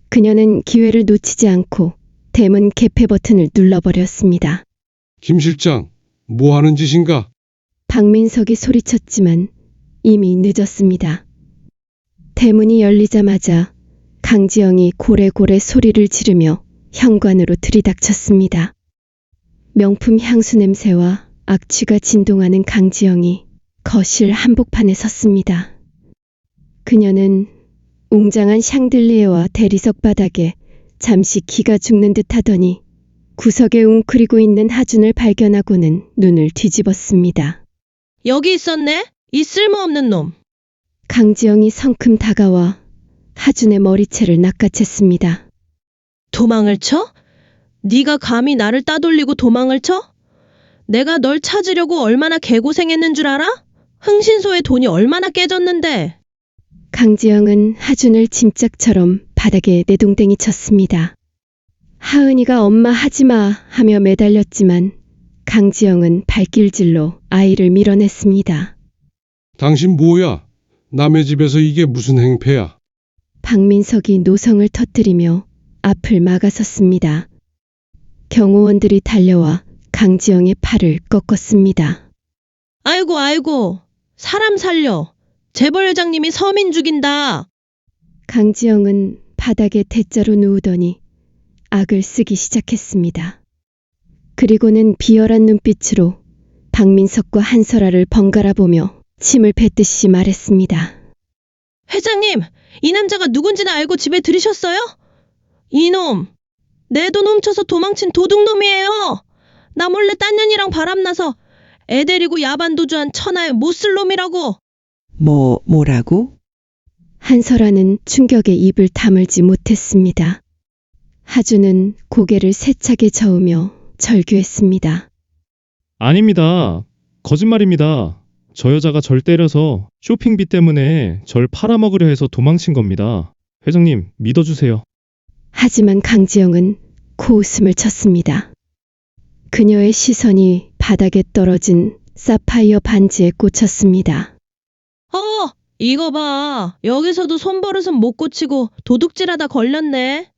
[SPEAKER 3] 그녀는 기회를 놓치지 않고 대문 개폐 버튼을 눌러버렸습니다.
[SPEAKER 7] 김 실장, 뭐 하는 짓인가?
[SPEAKER 3] 박민석이 소리쳤지만 이미 늦었습니다. 대문이 열리자마자 강지영이 고래고래 소리를 지르며 현관으로 들이닥쳤습니다. 명품 향수 냄새와 악취가 진동하는 강지영이 거실 한복판에 섰습니다. 그녀는 웅장한 샹들리에와 대리석 바닥에 잠시 기가 죽는 듯 하더니 구석에 웅크리고 있는 하준을 발견하고는 눈을 뒤집었습니다.
[SPEAKER 8] 여기 있었네? 이 쓸모없는 놈.
[SPEAKER 3] 강지영이 성큼 다가와 하준의 머리채를 낚아챘습니다.
[SPEAKER 8] 도망을 쳐? 네가 감히 나를 따돌리고 도망을 쳐? 내가 널 찾으려고 얼마나 개고생했는 줄 알아? 흥신소에 돈이 얼마나 깨졌는데.
[SPEAKER 3] 강지영은 하준을 짐짝처럼 바닥에 내동댕이 쳤습니다. 하은이가 엄마 하지마 하며 매달렸지만 강지영은 발길질로 아이를 밀어냈습니다.
[SPEAKER 7] 당신 뭐야? 남의 집에서 이게 무슨 행패야?
[SPEAKER 3] 박민석이 노성을 터뜨리며 앞을 막아섰습니다. 경호원들이 달려와 강지영의 팔을 꺾었습니다.
[SPEAKER 8] 아이고, 사람 살려. 재벌 회장님이 서민 죽인다.
[SPEAKER 3] 강지영은 바닥에 대자로 누우더니 악을 쓰기 시작했습니다. 그리고는 비열한 눈빛으로 박민석과 한설아를 번갈아 보며 침을 뱉듯이 말했습니다.
[SPEAKER 8] 회장님, 이 남자가 누군지는 알고 집에 들이셨어요? 이놈, 내 돈 훔쳐서 도망친 도둑놈이에요. 나 몰래 딴 년이랑 바람나서 애 데리고 야반 도주한 천하의 못쓸 놈이라고.
[SPEAKER 1] 뭐라고?
[SPEAKER 3] 한설아는 충격에 입을 다물지 못했습니다. 하준은 고개를 세차게 저으며 절규했습니다.
[SPEAKER 2] 아닙니다. 거짓말입니다. 저 여자가 절 때려서 쇼핑비 때문에 절 팔아먹으려 해서 도망친 겁니다. 회장님, 믿어주세요.
[SPEAKER 3] 하지만 강지영은 코웃음을 쳤습니다. 그녀의 시선이 바닥에 떨어진 사파이어 반지에 꽂혔습니다.
[SPEAKER 8] 이거 봐. 여기서도 손버릇은 못 고치고 도둑질하다 걸렸네.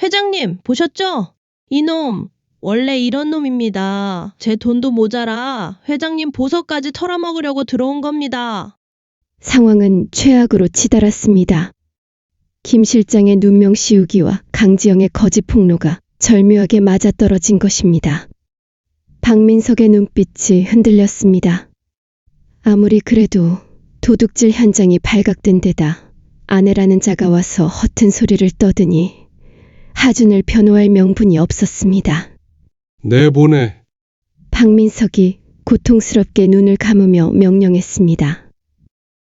[SPEAKER 8] 회장님, 보셨죠? 이놈, 원래 이런 놈입니다. 제 돈도 모자라 회장님 보석까지 털어먹으려고 들어온 겁니다.
[SPEAKER 3] 상황은 최악으로 치달았습니다. 김 실장의 눈명 씌우기와 강지영의 거짓 폭로가 절묘하게 맞아떨어진 것입니다. 박민석의 눈빛이 흔들렸습니다. 아무리 그래도 도둑질 현장이 발각된 데다 아내라는 자가 와서 허튼 소리를 떠드니 하준을 변호할 명분이 없었습니다.
[SPEAKER 7] 내보내.
[SPEAKER 3] 박민석이 고통스럽게 눈을 감으며 명령했습니다.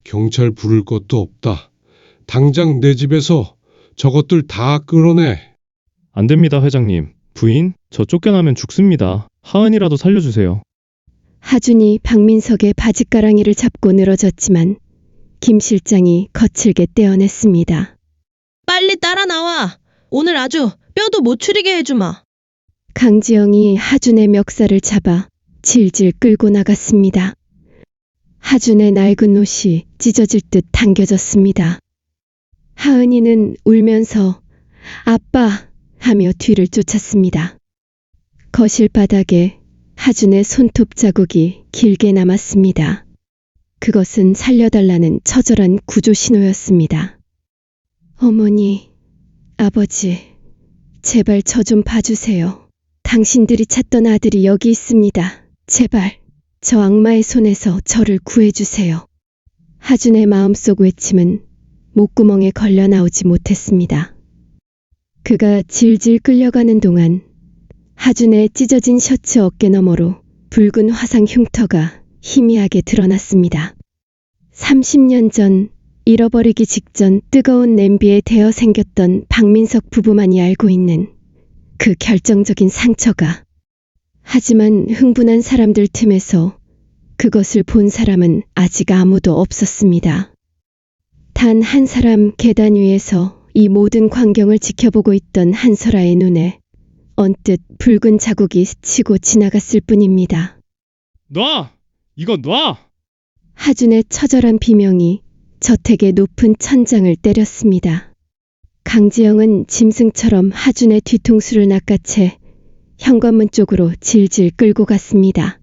[SPEAKER 7] 경찰 부를 것도 없다. 당장 내 집에서 저것들 다 끌어내.
[SPEAKER 2] 안 됩니다, 회장님. 부인, 저 쫓겨나면 죽습니다. 하은이라도 살려주세요.
[SPEAKER 3] 하준이 박민석의 바짓가랑이를 잡고 늘어졌지만 김 실장이 거칠게 떼어냈습니다.
[SPEAKER 8] 빨리 따라 나와. 오늘 아주 뼈도 못 추리게 해주마.
[SPEAKER 3] 강지영이 하준의 멱살을 잡아 질질 끌고 나갔습니다. 하준의 낡은 옷이 찢어질 듯 당겨졌습니다. 하은이는 울면서 아빠 하며 뒤를 쫓았습니다. 거실 바닥에 하준의 손톱 자국이 길게 남았습니다. 그것은 살려달라는 처절한 구조 신호였습니다. 어머니, 아버지, 제발 저 좀 봐주세요. 당신들이 찾던 아들이 여기 있습니다. 제발, 저 악마의 손에서 저를 구해주세요. 하준의 마음속 외침은 목구멍에 걸려 나오지 못했습니다. 그가 질질 끌려가는 동안 하준의 찢어진 셔츠 어깨 너머로 붉은 화상 흉터가 희미하게 드러났습니다. 30년 전 잃어버리기 직전 뜨거운 냄비에 데어 생겼던 박민석 부부만이 알고 있는 그 결정적인 상처가. 하지만 흥분한 사람들 틈에서 그것을 본 사람은 아직 아무도 없었습니다. 단 한 사람 계단 위에서 이 모든 광경을 지켜보고 있던 한설아의 눈에 언뜻 붉은 자국이 스치고 지나갔을 뿐입니다.
[SPEAKER 2] 놔! 이거 놔!
[SPEAKER 3] 하준의 처절한 비명이 저택의 높은 천장을 때렸습니다. 강지영은 짐승처럼 하준의 뒤통수를 낚아채 현관문 쪽으로 질질 끌고 갔습니다.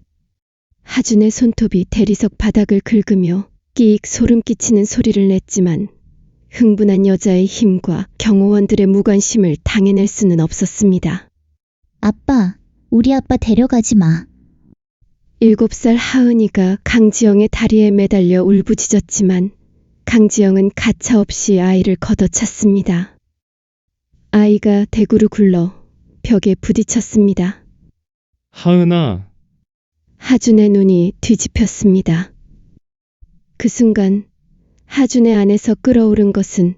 [SPEAKER 3] 하준의 손톱이 대리석 바닥을 긁으며 끼익 소름 끼치는 소리를 냈지만 흥분한 여자의 힘과 경호원들의 무관심을 당해낼 수는 없었습니다.
[SPEAKER 5] 아빠, 우리 아빠 데려가지 마.
[SPEAKER 3] 7살 하은이가 강지영의 다리에 매달려 울부짖었지만 강지영은 가차없이 아이를 걷어찼습니다. 아이가 대구로 굴러 벽에 부딪혔습니다.
[SPEAKER 2] 하은아,
[SPEAKER 3] 하준의 눈이 뒤집혔습니다. 그 순간 하준의 안에서 끓어오른 것은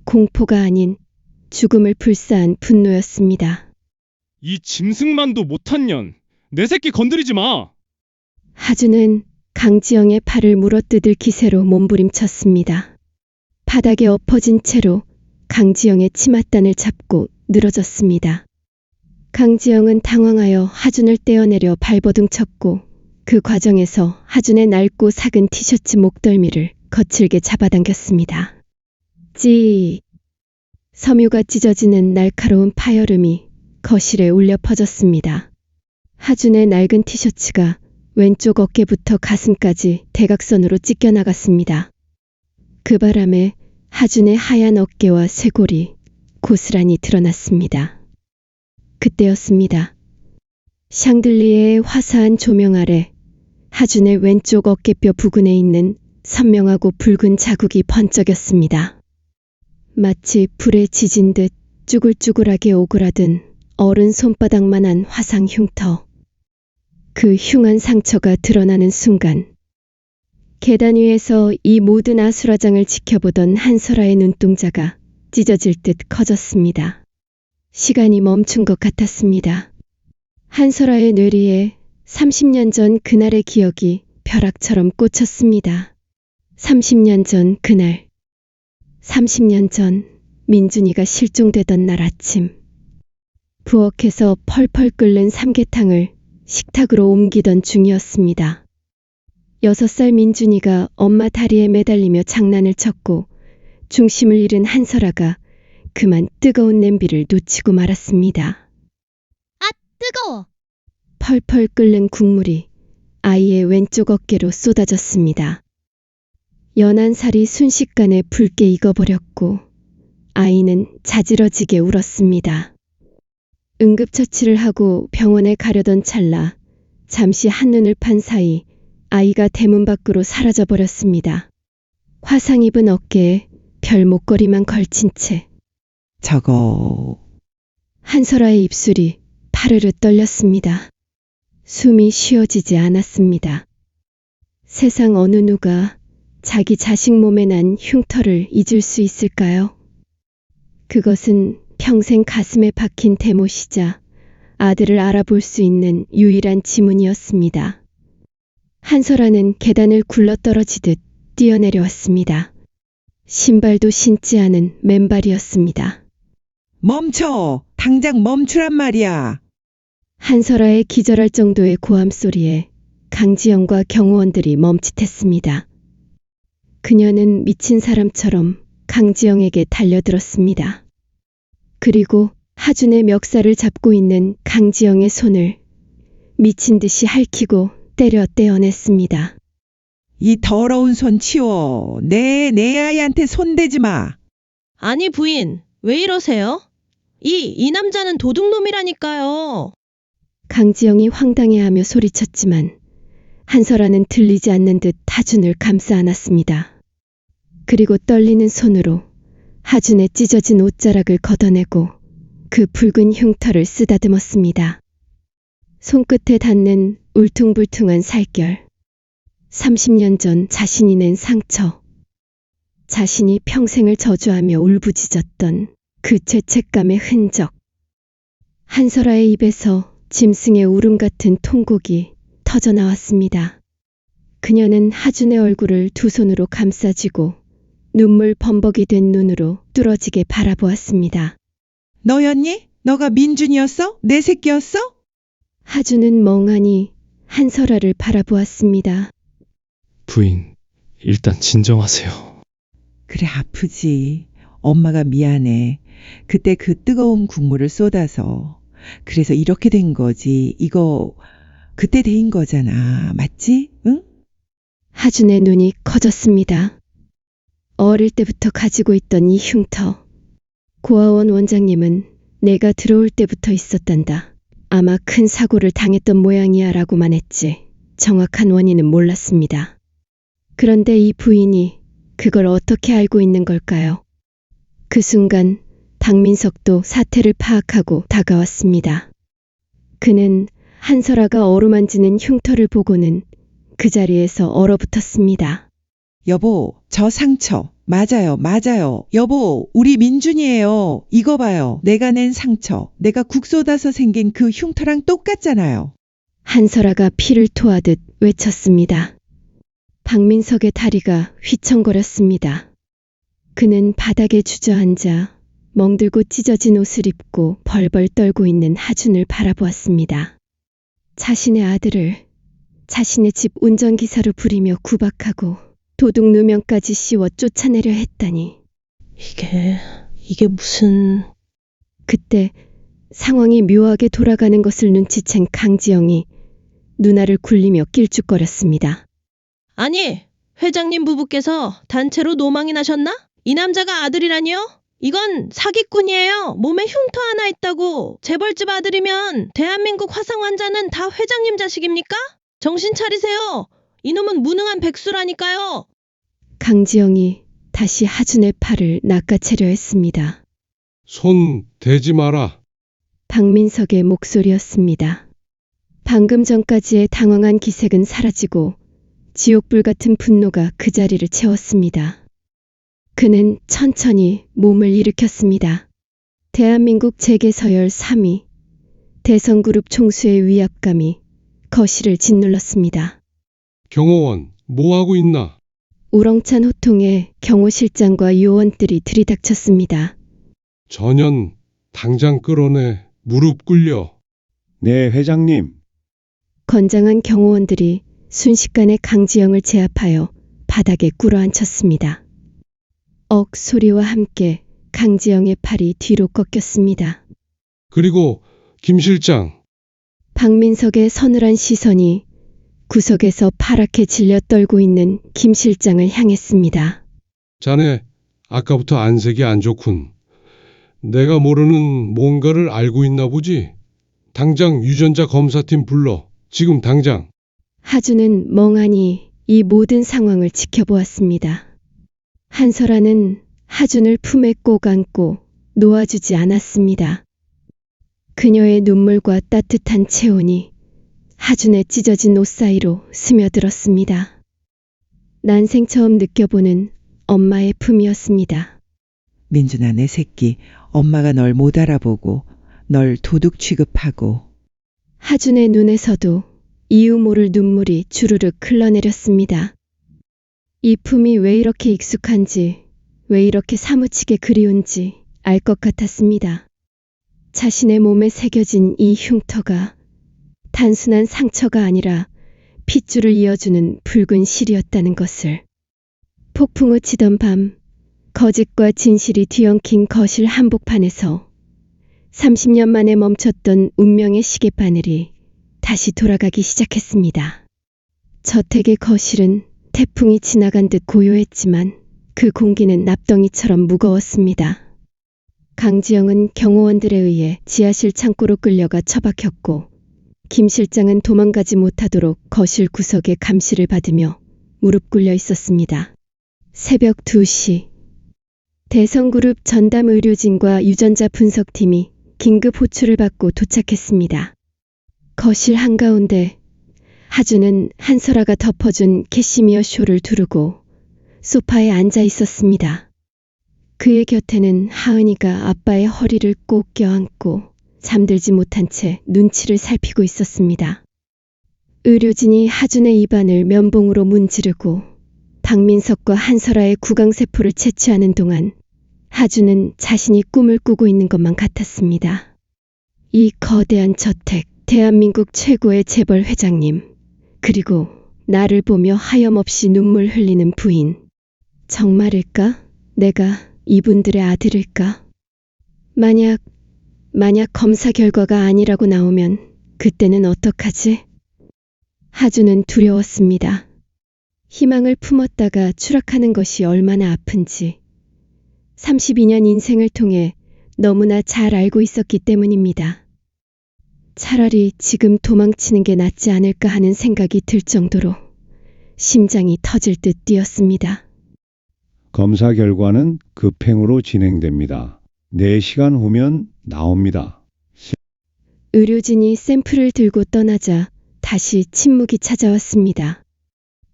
[SPEAKER 3] 공포가 아닌 죽음을 불사한 분노였습니다.
[SPEAKER 2] 이 짐승만도 못한 년, 내 새끼 건드리지 마!
[SPEAKER 3] 하준은 강지영의 팔을 물어뜯을 기세로 몸부림쳤습니다. 바닥에 엎어진 채로 강지영의 치맛단을 잡고 늘어졌습니다. 강지영은 당황하여 하준을 떼어내려 발버둥쳤고 그 과정에서 하준의 낡고 삭은 티셔츠 목덜미를 거칠게 잡아당겼습니다. 찌! 섬유가 찢어지는 날카로운 파열음이 거실에 울려 퍼졌습니다. 하준의 낡은 티셔츠가 왼쪽 어깨부터 가슴까지 대각선으로 찢겨나갔습니다. 그 바람에 하준의 하얀 어깨와 쇄골이 고스란히 드러났습니다. 그때였습니다. 샹들리에의 화사한 조명 아래 하준의 왼쪽 어깨뼈 부근에 있는 선명하고 붉은 자국이 번쩍였습니다. 마치 불에 지진 듯 쭈글쭈글하게 오그라든 어른 손바닥만한 화상 흉터. 그 흉한 상처가 드러나는 순간 계단 위에서 이 모든 아수라장을 지켜보던 한설아의 눈동자가 찢어질 듯 커졌습니다. 시간이 멈춘 것 같았습니다. 한설아의 뇌리에 30년 전 그날의 기억이 벼락처럼 꽂혔습니다. 30년 전 그날. 30년 전 민준이가 실종되던 날 아침. 부엌에서 펄펄 끓는 삼계탕을 식탁으로 옮기던 중이었습니다. 6살 민준이가 엄마 다리에 매달리며 장난을 쳤고 중심을 잃은 한설아가 그만 뜨거운 냄비를 놓치고 말았습니다.
[SPEAKER 5] 뜨거워.
[SPEAKER 3] 펄펄 끓는 국물이 아이의 왼쪽 어깨로 쏟아졌습니다. 연한 살이 순식간에 붉게 익어버렸고 아이는 자지러지게 울었습니다. 응급처치를 하고 병원에 가려던 찰나 잠시 한눈을 판 사이 아이가 대문 밖으로 사라져버렸습니다. 화상 입은 어깨에 별 목걸이만 걸친 채
[SPEAKER 1] 저거
[SPEAKER 3] 한설아의 입술이 파르르 떨렸습니다. 숨이 쉬어지지 않았습니다. 세상 어느 누가 자기 자식 몸에 난 흉터를 잊을 수 있을까요? 그것은 평생 가슴에 박힌 대못이자 아들을 알아볼 수 있는 유일한 지문이었습니다. 한설아는 계단을 굴러떨어지듯 뛰어내려왔습니다. 신발도 신지 않은 맨발이었습니다.
[SPEAKER 1] 멈춰! 당장 멈추란 말이야.
[SPEAKER 3] 한설아의 기절할 정도의 고함 소리에 강지영과 경호원들이 멈칫했습니다. 그녀는 미친 사람처럼 강지영에게 달려들었습니다. 그리고 하준의 멱살을 잡고 있는 강지영의 손을 미친 듯이 핥히고 때려 떼어냈습니다.
[SPEAKER 1] 이 더러운 손 치워. 내 아이한테 손대지 마.
[SPEAKER 8] 아니 부인, 왜 이러세요? 이 남자는 도둑놈이라니까요.
[SPEAKER 3] 강지영이 황당해하며 소리쳤지만 한설아는 들리지 않는 듯 하준을 감싸 안았습니다. 그리고 떨리는 손으로 하준의 찢어진 옷자락을 걷어내고 그 붉은 흉터를 쓰다듬었습니다. 손끝에 닿는 울퉁불퉁한 살결. 30년 전 자신이 낸 상처. 자신이 평생을 저주하며 울부짖었던 그 죄책감의 흔적. 한설아의 입에서 짐승의 울음 같은 통곡이 터져나왔습니다. 그녀는 하준의 얼굴을 두 손으로 감싸쥐고 눈물 범벅이 된 눈으로 뚫어지게 바라보았습니다.
[SPEAKER 1] 너였니? 너가 민준이었어? 내 새끼였어?
[SPEAKER 3] 하주는 멍하니 한설아를 바라보았습니다.
[SPEAKER 2] 부인, 일단 진정하세요.
[SPEAKER 1] 그래, 아프지. 엄마가 미안해. 그때 그 뜨거운 국물을 쏟아서. 그래서 이렇게 된 거지. 이거 그때 대인 거잖아. 맞지? 응?
[SPEAKER 3] 하준의 눈이 커졌습니다. 어릴 때부터 가지고 있던 이 흉터. 고아원 원장님은 내가 들어올 때부터 있었단다. 아마 큰 사고를 당했던 모양이야 라고만 했지. 정확한 원인은 몰랐습니다. 그런데 이 부인이 그걸 어떻게 알고 있는 걸까요? 그 순간 박민석도 사태를 파악하고 다가왔습니다. 그는 한설아가 어루만지는 흉터를 보고는 그 자리에서 얼어붙었습니다.
[SPEAKER 1] 여보, 저 상처. 맞아요, 맞아요. 여보, 우리 민준이에요. 이거 봐요. 내가 낸 상처. 내가 국 쏟아서 생긴 그 흉터랑 똑같잖아요.
[SPEAKER 3] 한설아가 피를 토하듯 외쳤습니다. 박민석의 다리가 휘청거렸습니다. 그는 바닥에 주저앉아 멍들고 찢어진 옷을 입고 벌벌 떨고 있는 하준을 바라보았습니다. 자신의 아들을 자신의 집 운전기사로 부리며 구박하고 도둑 누명까지 씌워 쫓아내려 했다니.
[SPEAKER 8] 이게 무슨...
[SPEAKER 3] 그때 상황이 묘하게 돌아가는 것을 눈치챈 강지영이 누나를 굴리며 낄쭉거렸습니다.
[SPEAKER 8] 아니, 회장님 부부께서 단체로 노망이 나셨나? 이 남자가 아들이라니요? 이건 사기꾼이에요. 몸에 흉터 하나 있다고. 재벌집 아들이면 대한민국 화상 환자는 다 회장님 자식입니까? 정신 차리세요. 이놈은 무능한 백수라니까요.
[SPEAKER 3] 강지영이 다시 하준의 팔을 낚아채려 했습니다.
[SPEAKER 7] 손 대지 마라.
[SPEAKER 3] 박민석의 목소리였습니다. 방금 전까지의 당황한 기색은 사라지고 지옥불 같은 분노가 그 자리를 채웠습니다. 그는 천천히 몸을 일으켰습니다. 대한민국 재계서열 3위 대성그룹 총수의 위압감이 거실을 짓눌렀습니다.
[SPEAKER 7] 경호원, 뭐하고 있나?
[SPEAKER 3] 우렁찬 호통에 경호 실장과 요원들이 들이닥쳤습니다.
[SPEAKER 7] 전현, 당장 끌어내. 무릎 꿇려.
[SPEAKER 9] 네, 회장님.
[SPEAKER 3] 건장한 경호원들이 순식간에 강지영을 제압하여 바닥에 꿇어앉혔습니다. 억 소리와 함께 강지영의 팔이 뒤로 꺾였습니다.
[SPEAKER 7] 그리고 김 실장.
[SPEAKER 3] 박민석의 서늘한 시선이 구석에서 파랗게 질려 떨고 있는 김 실장을 향했습니다.
[SPEAKER 7] 자네, 아까부터 안색이 안 좋군. 내가 모르는 뭔가를 알고 있나 보지? 당장 유전자 검사팀 불러. 지금 당장.
[SPEAKER 3] 하준은 멍하니 이 모든 상황을 지켜보았습니다. 한설아는 하준을 품에 꼭 안고 놓아주지 않았습니다. 그녀의 눈물과 따뜻한 체온이 하준의 찢어진 옷 사이로 스며들었습니다. 난생 처음 느껴보는 엄마의 품이었습니다.
[SPEAKER 1] 민준아, 내 새끼. 엄마가 널 못 알아보고 널 도둑 취급하고.
[SPEAKER 3] 하준의 눈에서도 이유 모를 눈물이 주르륵 흘러내렸습니다. 이 품이 왜 이렇게 익숙한지, 왜 이렇게 사무치게 그리운지 알 것 같았습니다. 자신의 몸에 새겨진 이 흉터가 단순한 상처가 아니라 핏줄을 이어주는 붉은 실이었다는 것을. 폭풍우 치던 밤, 거짓과 진실이 뒤엉킨 거실 한복판에서 30년 만에 멈췄던 운명의 시계바늘이 다시 돌아가기 시작했습니다. 저택의 거실은 태풍이 지나간 듯 고요했지만 그 공기는 납덩이처럼 무거웠습니다. 강지영은 경호원들에 의해 지하실 창고로 끌려가 처박혔고 김 실장은 도망가지 못하도록 거실 구석에 감시를 받으며 무릎 꿇려 있었습니다. 새벽 2시 대성그룹 전담 의료진과 유전자 분석팀이 긴급 호출을 받고 도착했습니다. 거실 한가운데 하준은 한설아가 덮어준 캐시미어 숄을 두르고 소파에 앉아 있었습니다. 그의 곁에는 하은이가 아빠의 허리를 꼭 껴안고 잠들지 못한 채 눈치를 살피고 있었습니다. 의료진이 하준의 입안을 면봉으로 문지르고 박민석과 한설아의 구강세포를 채취하는 동안 하주는 자신이 꿈을 꾸고 있는 것만 같았습니다. 이 거대한 저택, 대한민국 최고의 재벌 회장님, 그리고 나를 보며 하염없이 눈물 흘리는 부인. 정말일까? 내가 이분들의 아들일까? 만약 검사 결과가 아니라고 나오면 그때는 어떡하지? 하주는 두려웠습니다. 희망을 품었다가 추락하는 것이 얼마나 아픈지 32년 인생을 통해 너무나 잘 알고 있었기 때문입니다. 차라리 지금 도망치는 게 낫지 않을까 하는 생각이 들 정도로 심장이 터질 듯 뛰었습니다.
[SPEAKER 9] 검사 결과는 급행으로 진행됩니다. 4시간 후면 나옵니다.
[SPEAKER 3] 의료진이 샘플을 들고 떠나자 다시 침묵이 찾아왔습니다.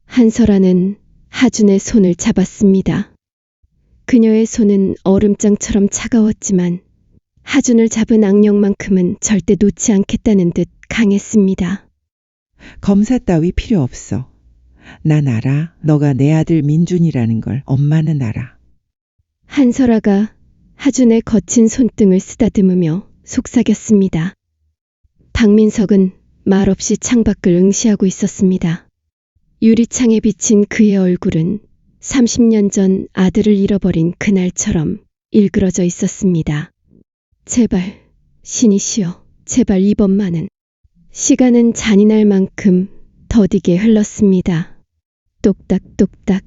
[SPEAKER 3] 한설아는 하준의 손을 잡았습니다. 그녀의 손은 얼음장처럼 차가웠지만 하준을 잡은 악력만큼은 절대 놓지 않겠다는 듯 강했습니다.
[SPEAKER 1] 검사 따위 필요 없어. 난 알아. 너가 내 아들 민준이라는 걸 엄마는 알아.
[SPEAKER 3] 한설아가 하준의 거친 손등을 쓰다듬으며 속삭였습니다. 박민석은 말없이 창밖을 응시하고 있었습니다. 유리창에 비친 그의 얼굴은 30년 전 아들을 잃어버린 그날처럼 일그러져 있었습니다. 제발 신이시여, 제발 이번만은. 시간은 잔인할 만큼 더디게 흘렀습니다. 똑딱똑딱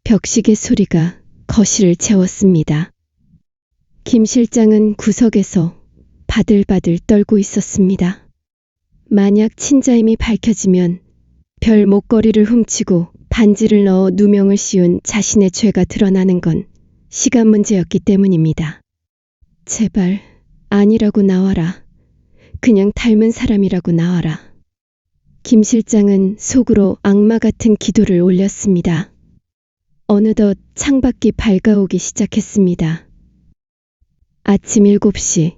[SPEAKER 3] 벽시계 소리가 거실을 채웠습니다. 김 실장은 구석에서 바들바들 떨고 있었습니다. 만약 친자임이 밝혀지면 별 목걸이를 훔치고 반지를 넣어 누명을 씌운 자신의 죄가 드러나는 건 시간 문제였기 때문입니다. 제발 아니라고 나와라. 그냥 닮은 사람이라고 나와라. 김 실장은 속으로 악마 같은 기도를 올렸습니다. 어느덧 창밖이 밝아오기 시작했습니다. 아침 7시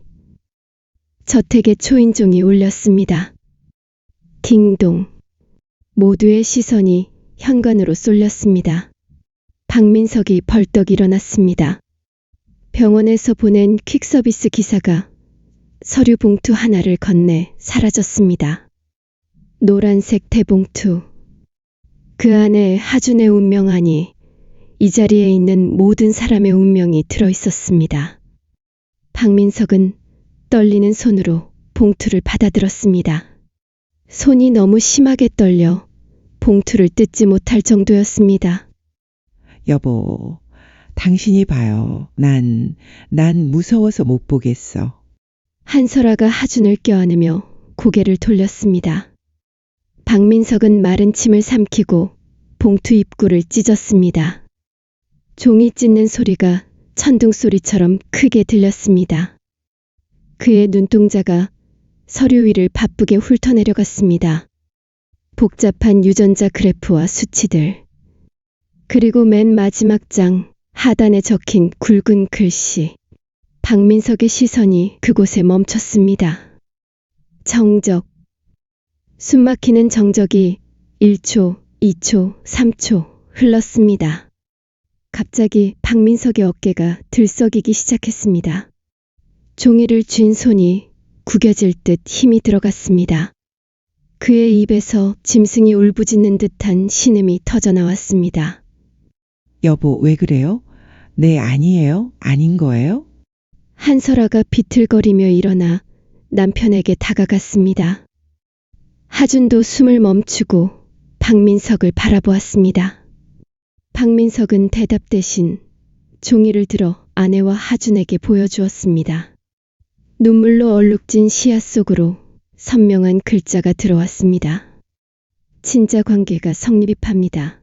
[SPEAKER 3] 저택의 초인종이 울렸습니다. 딩동. 모두의 시선이 현관으로 쏠렸습니다. 박민석이 벌떡 일어났습니다. 병원에서 보낸 퀵서비스 기사가 서류 봉투 하나를 건네 사라졌습니다. 노란색 대봉투. 그 안에 하준의 운명 아니 이 자리에 있는 모든 사람의 운명이 들어있었습니다. 박민석은 떨리는 손으로 봉투를 받아들었습니다. 손이 너무 심하게 떨려 봉투를 뜯지 못할 정도였습니다.
[SPEAKER 1] 여보, 당신이 봐요. 난 무서워서 못 보겠어.
[SPEAKER 3] 한설아가 하준을 껴안으며 고개를 돌렸습니다. 박민석은 마른 침을 삼키고 봉투 입구를 찢었습니다. 종이 찢는 소리가 천둥 소리처럼 크게 들렸습니다. 그의 눈동자가 서류 위를 바쁘게 훑어내려갔습니다. 복잡한 유전자 그래프와 수치들. 그리고 맨 마지막 장 하단에 적힌 굵은 글씨. 박민석의 시선이 그곳에 멈췄습니다. 정적. 숨막히는 정적이 1초, 2초, 3초 흘렀습니다. 갑자기 박민석의 어깨가 들썩이기 시작했습니다. 종이를 쥔 손이 구겨질 듯 힘이 들어갔습니다. 그의 입에서 짐승이 울부짖는 듯한 신음이 터져나왔습니다.
[SPEAKER 1] 여보, 왜 그래요? 네, 아니에요? 아닌 거예요?
[SPEAKER 3] 한설아가 비틀거리며 일어나 남편에게 다가갔습니다. 하준도 숨을 멈추고 박민석을 바라보았습니다. 박민석은 대답 대신 종이를 들어 아내와 하준에게 보여주었습니다. 눈물로 얼룩진 시야 속으로 선명한 글자가 들어왔습니다. 친자 관계가 성립합니다.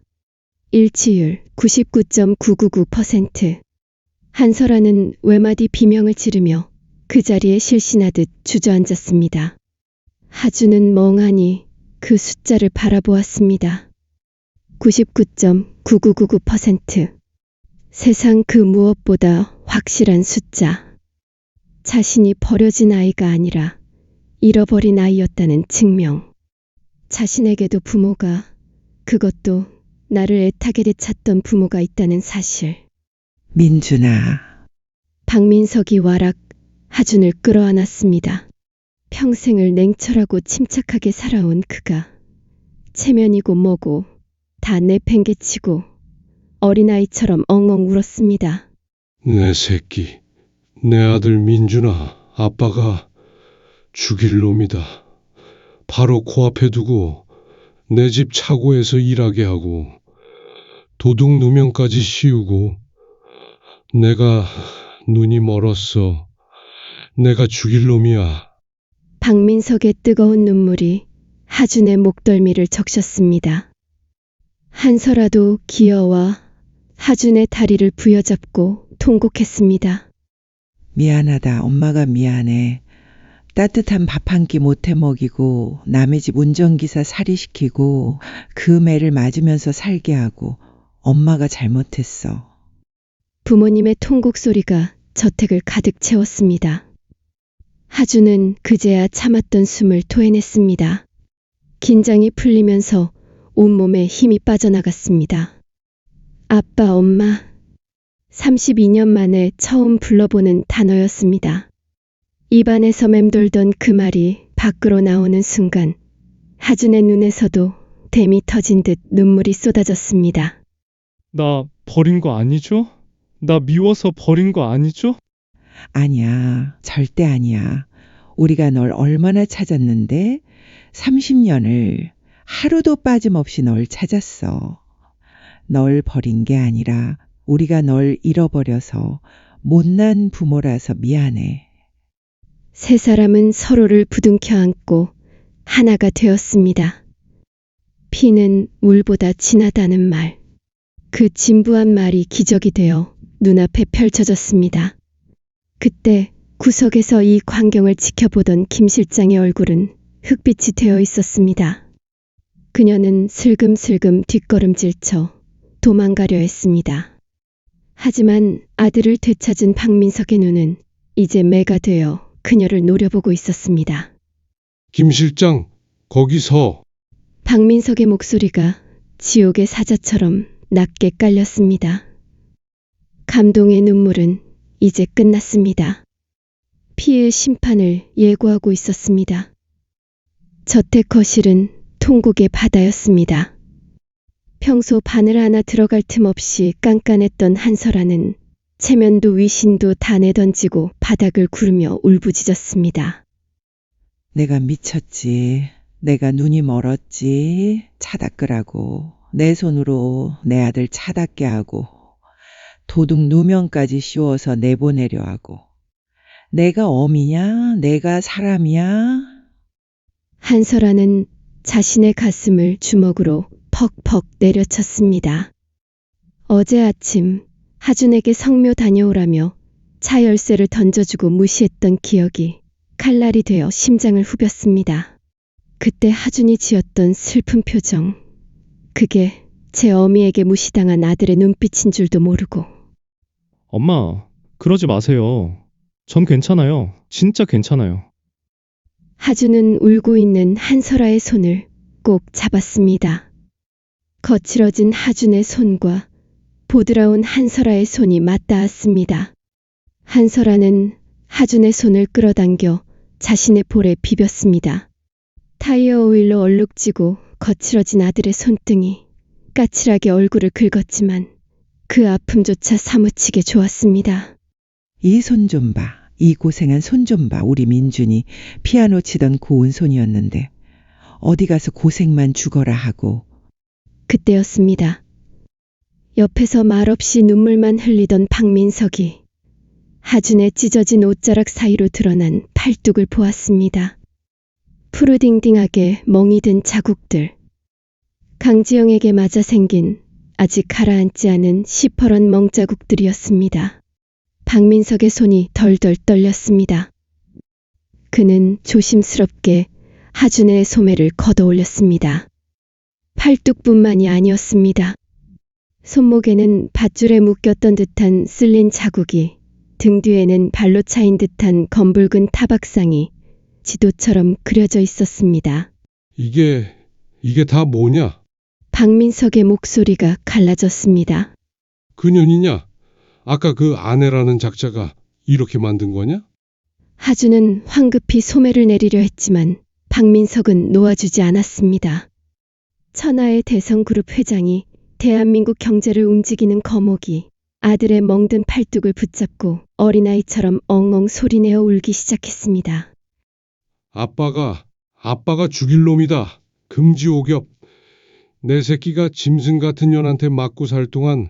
[SPEAKER 3] 일치율 99.999%. 한설아는 외마디 비명을 지르며 그 자리에 실신하듯 주저앉았습니다. 하준은 멍하니 그 숫자를 바라보았습니다. 99.9999%. 세상 그 무엇보다 확실한 숫자. 자신이 버려진 아이가 아니라 잃어버린 아이였다는 증명. 자신에게도 부모가, 그것도 나를 애타게 되찾던 부모가 있다는 사실.
[SPEAKER 1] 민준아,
[SPEAKER 3] 박민석이 와락 하준을 끌어안았습니다. 평생을 냉철하고 침착하게 살아온 그가 체면이고 뭐고 다 내팽개치고 어린아이처럼 엉엉 울었습니다.
[SPEAKER 7] 내 새끼, 내 아들 민준아, 아빠가 죽일 놈이다. 바로 코앞에 두고 내 집 차고에서 일하게 하고 도둑 누명까지 씌우고 내가 눈이 멀었어. 내가 죽일 놈이야.
[SPEAKER 3] 박민석의 뜨거운 눈물이 하준의 목덜미를 적셨습니다. 한서라도 기어와 하준의 다리를 부여잡고 통곡했습니다.
[SPEAKER 1] 미안하다. 엄마가 미안해. 따뜻한 밥 한 끼 못해 먹이고 남의 집 운전기사 살이시키고 그 매를 맞으면서 살게 하고 엄마가 잘못했어.
[SPEAKER 3] 부모님의 통곡 소리가 저택을 가득 채웠습니다. 하준은 그제야 참았던 숨을 토해냈습니다. 긴장이 풀리면서 온몸에 힘이 빠져나갔습니다. 아빠, 엄마. 32년 만에 처음 불러보는 단어였습니다. 입안에서 맴돌던 그 말이 밖으로 나오는 순간 하준의 눈에서도 댐이 터진 듯 눈물이 쏟아졌습니다.
[SPEAKER 2] 나 버린 거 아니죠? 나 미워서 버린 거 아니죠?
[SPEAKER 1] 아니야. 절대 아니야. 우리가 널 얼마나 찾았는데 30년을 하루도 빠짐없이 널 찾았어. 널 버린 게 아니라 우리가 널 잃어버려서 못난 부모라서 미안해.
[SPEAKER 3] 세 사람은 서로를 부둥켜 안고 하나가 되었습니다. 피는 물보다 진하다는 말. 그 진부한 말이 기적이 되어 눈앞에 펼쳐졌습니다. 그때 구석에서 이 광경을 지켜보던 김 실장의 얼굴은 흑빛이 되어 있었습니다. 그녀는 슬금슬금 뒷걸음질쳐 도망가려 했습니다. 하지만 아들을 되찾은 박민석의 눈은 이제 매가 되어 그녀를 노려보고 있었습니다.
[SPEAKER 7] 김 실장, 거기서.
[SPEAKER 3] 박민석의 목소리가 지옥의 사자처럼 낮게 깔렸습니다. 감동의 눈물은 이제 끝났습니다. 피의 심판을 예고하고 있었습니다. 저택 거실은 통곡의 바다였습니다. 평소 바늘 하나 들어갈 틈 없이 깐깐했던 한설아는 체면도 위신도 다 내던지고 바닥을 구르며 울부짖었습니다.
[SPEAKER 1] 내가 미쳤지. 내가 눈이 멀었지. 차 닦으라고. 내 손으로 내 아들 차 닦게 하고 도둑 누명까지 씌워서 내보내려 하고. 내가 어미냐? 내가 사람이야?
[SPEAKER 3] 한설아는 자신의 가슴을 주먹으로 퍽퍽 내려쳤습니다. 어제 아침 하준에게 성묘 다녀오라며 차 열쇠를 던져주고 무시했던 기억이 칼날이 되어 심장을 후볐습니다. 그때 하준이 지었던 슬픈 표정. 그게 제 어미에게 무시당한 아들의 눈빛인 줄도 모르고.
[SPEAKER 2] 엄마, 그러지 마세요. 전 괜찮아요. 진짜 괜찮아요.
[SPEAKER 3] 하준은 울고 있는 한설아의 손을 꼭 잡았습니다. 거칠어진 하준의 손과 보드라운 한설아의 손이 맞닿았습니다. 한설아는 하준의 손을 끌어당겨 자신의 볼에 비볐습니다. 타이어 오일로 얼룩지고 거칠어진 아들의 손등이 까칠하게 얼굴을 긁었지만 그 아픔조차 사무치게 좋았습니다.
[SPEAKER 1] 이 손 좀 봐. 이 고생한 손 좀 봐. 우리 민준이 피아노 치던 고운 손이었는데 어디 가서 고생만 죽어라 하고.
[SPEAKER 3] 그때였습니다. 옆에서 말없이 눈물만 흘리던 박민석이 하준의 찢어진 옷자락 사이로 드러난 팔뚝을 보았습니다. 푸르딩딩하게 멍이 든 자국들. 강지영에게 맞아 생긴 아직 가라앉지 않은 시퍼런 멍자국들이었습니다. 박민석의 손이 덜덜 떨렸습니다. 그는 조심스럽게 하준의 소매를 걷어 올렸습니다. 팔뚝뿐만이 아니었습니다. 손목에는 밧줄에 묶였던 듯한 쓸린 자국이, 등 뒤에는 발로 차인 듯한 검붉은 타박상이 지도처럼 그려져 있었습니다.
[SPEAKER 7] 이게 다 뭐냐?
[SPEAKER 3] 박민석의 목소리가 갈라졌습니다.
[SPEAKER 7] 그년이냐? 아까 그 아내라는 작자가 이렇게 만든 거냐?
[SPEAKER 3] 하주는 황급히 소매를 내리려 했지만 박민석은 놓아주지 않았습니다. 천하의 대성그룹 회장이 대한민국 경제를 움직이는 거목이 아들의 멍든 팔뚝을 붙잡고 어린아이처럼 엉엉 소리내어 울기 시작했습니다.
[SPEAKER 7] 아빠가 죽일 놈이다. 금지옥엽. 내 새끼가 짐승 같은 년한테 맞고 살 동안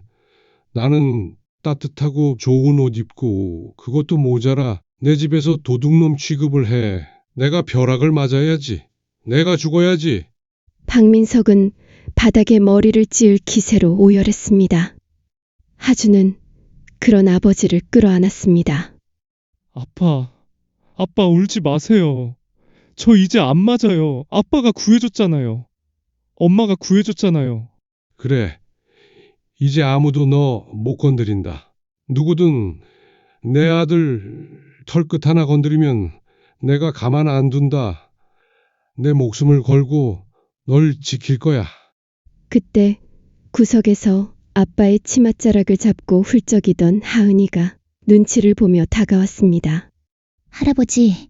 [SPEAKER 7] 나는 따뜻하고 좋은 옷 입고 그것도 모자라 내 집에서 도둑놈 취급을 해. 내가 벼락을 맞아야지. 내가 죽어야지.
[SPEAKER 3] 박민석은 바닥에 머리를 찌을 기세로 오열했습니다. 하주는 그런 아버지를 끌어안았습니다.
[SPEAKER 2] 아빠 울지 마세요. 저 이제 안 맞아요. 아빠가 구해줬잖아요. 엄마가 구해줬잖아요.
[SPEAKER 7] 그래. 이제 아무도 너 못 건드린다. 누구든 내 아들 털끝 하나 건드리면 내가 가만 안 둔다. 내 목숨을 걸고 널 지킬 거야.
[SPEAKER 3] 그때 구석에서 아빠의 치맛자락을 잡고 훌쩍이던 하은이가 눈치를 보며 다가왔습니다.
[SPEAKER 5] 할아버지,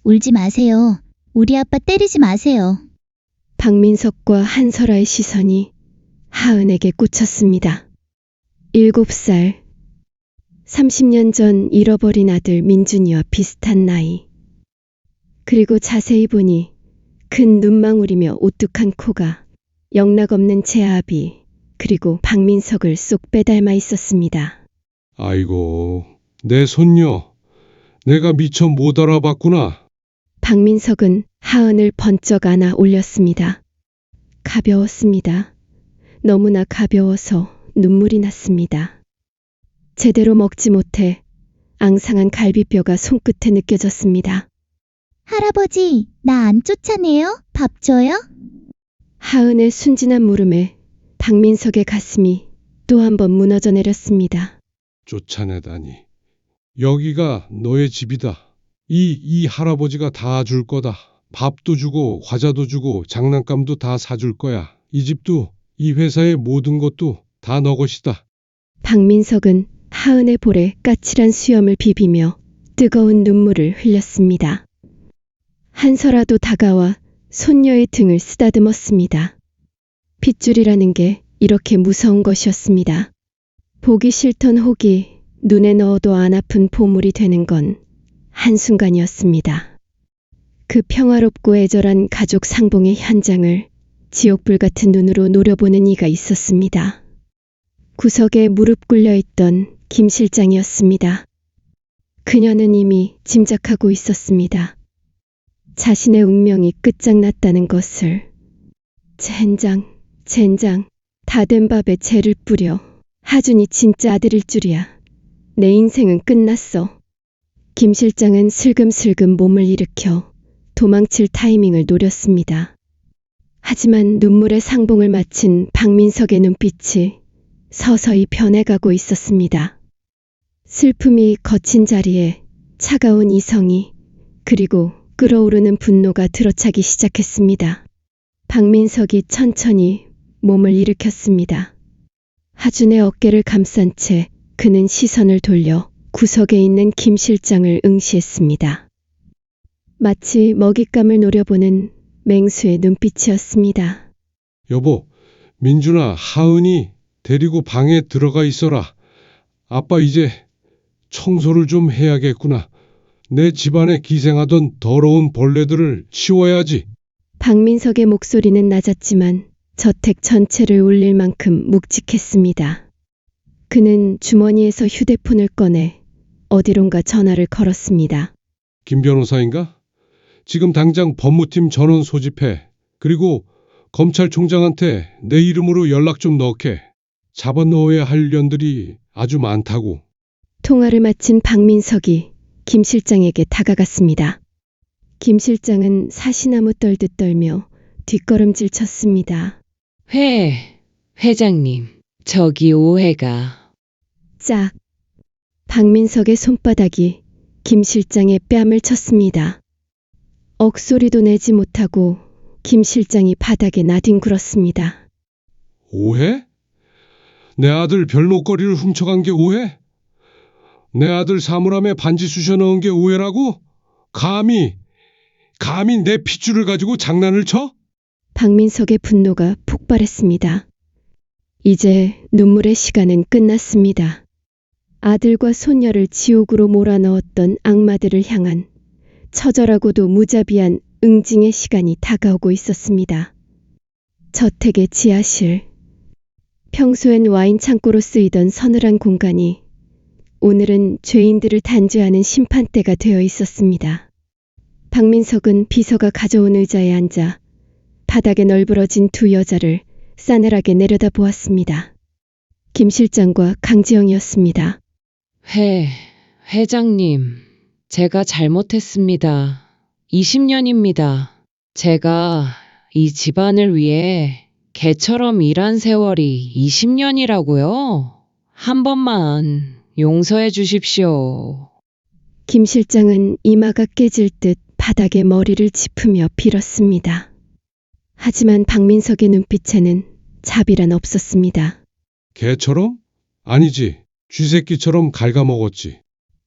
[SPEAKER 5] 울지 마세요. 우리 아빠 때리지 마세요.
[SPEAKER 3] 박민석과 한설아의 시선이 하은에게 꽂혔습니다. 7살, 30년 전 잃어버린 아들 민준이와 비슷한 나이. 그리고 자세히 보니 큰 눈망울이며 오뚝한 코가 영락없는 제아비 그리고 박민석을 쏙 빼닮아 있었습니다.
[SPEAKER 7] 아이고, 내 손녀. 내가 미처 못 알아봤구나.
[SPEAKER 3] 박민석은 하은을 번쩍 안아 올렸습니다. 가벼웠습니다. 너무나 가벼워서 눈물이 났습니다. 제대로 먹지 못해 앙상한 갈비뼈가 손끝에 느껴졌습니다.
[SPEAKER 5] 할아버지, 나 안 쫓아내요? 밥 줘요?
[SPEAKER 3] 하은의 순진한 물음에 박민석의 가슴이 또 한 번 무너져 내렸습니다.
[SPEAKER 7] 쫓아내다니. 여기가 너의 집이다. 이 할아버지가 다 줄 거다. 밥도 주고 과자도 주고 장난감도 다 사줄 거야. 이 집도 이 회사의 모든 것도 다 너 것이다.
[SPEAKER 3] 박민석은 하은의 볼에 까칠한 수염을 비비며 뜨거운 눈물을 흘렸습니다. 한설아도 다가와 손녀의 등을 쓰다듬었습니다. 핏줄이라는 게 이렇게 무서운 것이었습니다. 보기 싫던 혹이 눈에 넣어도 안 아픈 보물이 되는 건 한순간이었습니다. 그 평화롭고 애절한 가족 상봉의 현장을 지옥불 같은 눈으로 노려보는 이가 있었습니다. 구석에 무릎 꿇려 있던 김 실장이었습니다. 그녀는 이미 짐작하고 있었습니다. 자신의 운명이 끝장났다는 것을. 젠장, 다 된 밥에 재를 뿌려. 하준이 진짜 아들일 줄이야. 내 인생은 끝났어. 김 실장은 슬금슬금 몸을 일으켜 도망칠 타이밍을 노렸습니다. 하지만 눈물의 상봉을 마친 박민석의 눈빛이 서서히 변해가고 있었습니다. 슬픔이 거친 자리에 차가운 이성이 그리고 끓어오르는 분노가 들어차기 시작했습니다. 박민석이 천천히 몸을 일으켰습니다. 하준의 어깨를 감싼 채 그는 시선을 돌려 구석에 있는 김 실장을 응시했습니다. 마치 먹잇감을 노려보는 맹수의 눈빛이었습니다.
[SPEAKER 7] 여보, 민준아, 하은이 데리고 방에 들어가 있어라. 아빠 이제 청소를 좀 해야겠구나. 내 집안에 기생하던 더러운 벌레들을 치워야지.
[SPEAKER 3] 박민석의 목소리는 낮았지만 저택 전체를 울릴 만큼 묵직했습니다. 그는 주머니에서 휴대폰을 꺼내 어디론가 전화를 걸었습니다.
[SPEAKER 7] 김 변호사인가? 지금 당장 법무팀 전원 소집해. 그리고 검찰총장한테 내 이름으로 연락 좀 넣게. 잡아넣어야 할 년들이 아주 많다고.
[SPEAKER 3] 통화를 마친 박민석이 김 실장에게 다가갔습니다. 김 실장은 사시나무 떨듯 떨며 뒷걸음질 쳤습니다.
[SPEAKER 6] 회장님, 저기 오해가.
[SPEAKER 3] 짝! 박민석의 손바닥이 김 실장의 뺨을 쳤습니다. 억소리도 내지 못하고 김 실장이 바닥에 나뒹굴었습니다.
[SPEAKER 7] 오해? 내 아들 별 목걸이를 훔쳐간 게 오해? 내 아들 사물함에 반지 쑤셔 넣은 게 오해라고? 감히 내 핏줄을 가지고 장난을 쳐?
[SPEAKER 3] 박민석의 분노가 폭발했습니다. 이제 눈물의 시간은 끝났습니다. 아들과 손녀를 지옥으로 몰아넣었던 악마들을 향한 처절하고도 무자비한 응징의 시간이 다가오고 있었습니다. 저택의 지하실. 평소엔 와인 창고로 쓰이던 서늘한 공간이 오늘은 죄인들을 단죄하는 심판대가 되어 있었습니다. 박민석은 비서가 가져온 의자에 앉아 바닥에 널브러진 두 여자를 싸늘하게 내려다보았습니다. 김 실장과 강지영이었습니다.
[SPEAKER 6] 회장님, 제가 잘못했습니다. 20년입니다. 제가 이 집안을 위해 개처럼 일한 세월이 20년이라고요? 한 번만 용서해 주십시오.
[SPEAKER 3] 김 실장은 이마가 깨질 듯 바닥에 머리를 짚으며 빌었습니다. 하지만 박민석의 눈빛에는 자비란 없었습니다.
[SPEAKER 7] 개처럼? 아니지. 쥐새끼처럼 갉아먹었지.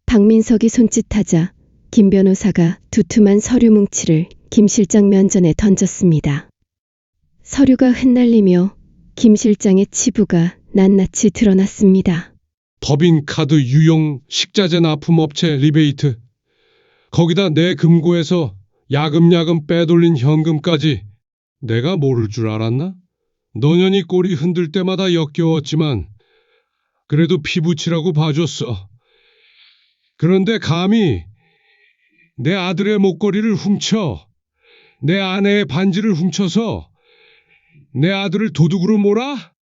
[SPEAKER 3] 박민석이 손짓하자 김 변호사가 두툼한 서류 뭉치를 김 실장 면전에 던졌습니다. 서류가 흩날리며 김 실장의 치부가 낱낱이 드러났습니다.
[SPEAKER 7] 법인카드 유용 식자재 납품업체 리베이트. 거기다 내 금고에서 야금야금 빼돌린 현금까지. 내가 모를 줄 알았나? 너년이 꼬리 흔들 때마다 역겨웠지만 그래도 피부치라고 봐줬어. 그런데 감히 내 아들의 목걸이를 훔쳐, 내 아내의 반지를 훔쳐서 내 아들을 도둑으로 몰아?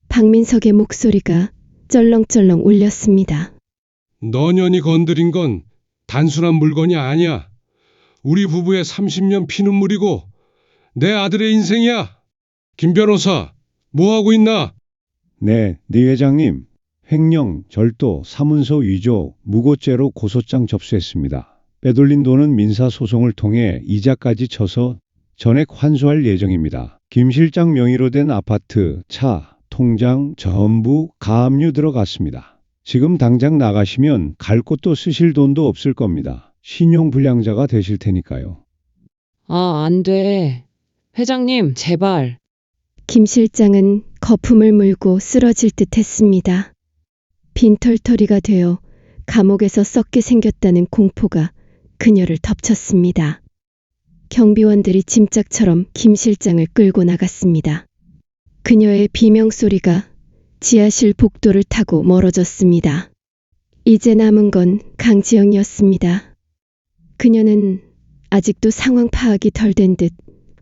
[SPEAKER 3] 박민석의 목소리가 쩔렁쩔렁 울렸습니다.
[SPEAKER 7] 너년이 건드린 건 단순한 물건이 아니야. 우리 부부의 30년 피눈물이고 내 아들의 인생이야. 김 변호사, 뭐하고 있나?
[SPEAKER 9] 네 회장님. 횡령, 절도, 사문서 위조, 무고죄로 고소장 접수했습니다. 빼돌린 돈은 민사소송을 통해 이자까지 쳐서 전액 환수할 예정입니다. 김 실장 명의로 된 아파트, 차, 통장 전부 가압류 들어갔습니다. 지금 당장 나가시면 갈 곳도 쓰실 돈도 없을 겁니다. 신용불량자가 되실 테니까요.
[SPEAKER 6] 안 돼. 회장님, 제발.
[SPEAKER 3] 김 실장은 거품을 물고 쓰러질 듯 했습니다. 빈털터리가 되어 감옥에서 썩게 생겼다는 공포가 그녀를 덮쳤습니다. 경비원들이 짐짝처럼 김 실장을 끌고 나갔습니다. 그녀의 비명소리가 지하실 복도를 타고 멀어졌습니다. 이제 남은 건 강지영이었습니다. 그녀는 아직도 상황 파악이 덜 된 듯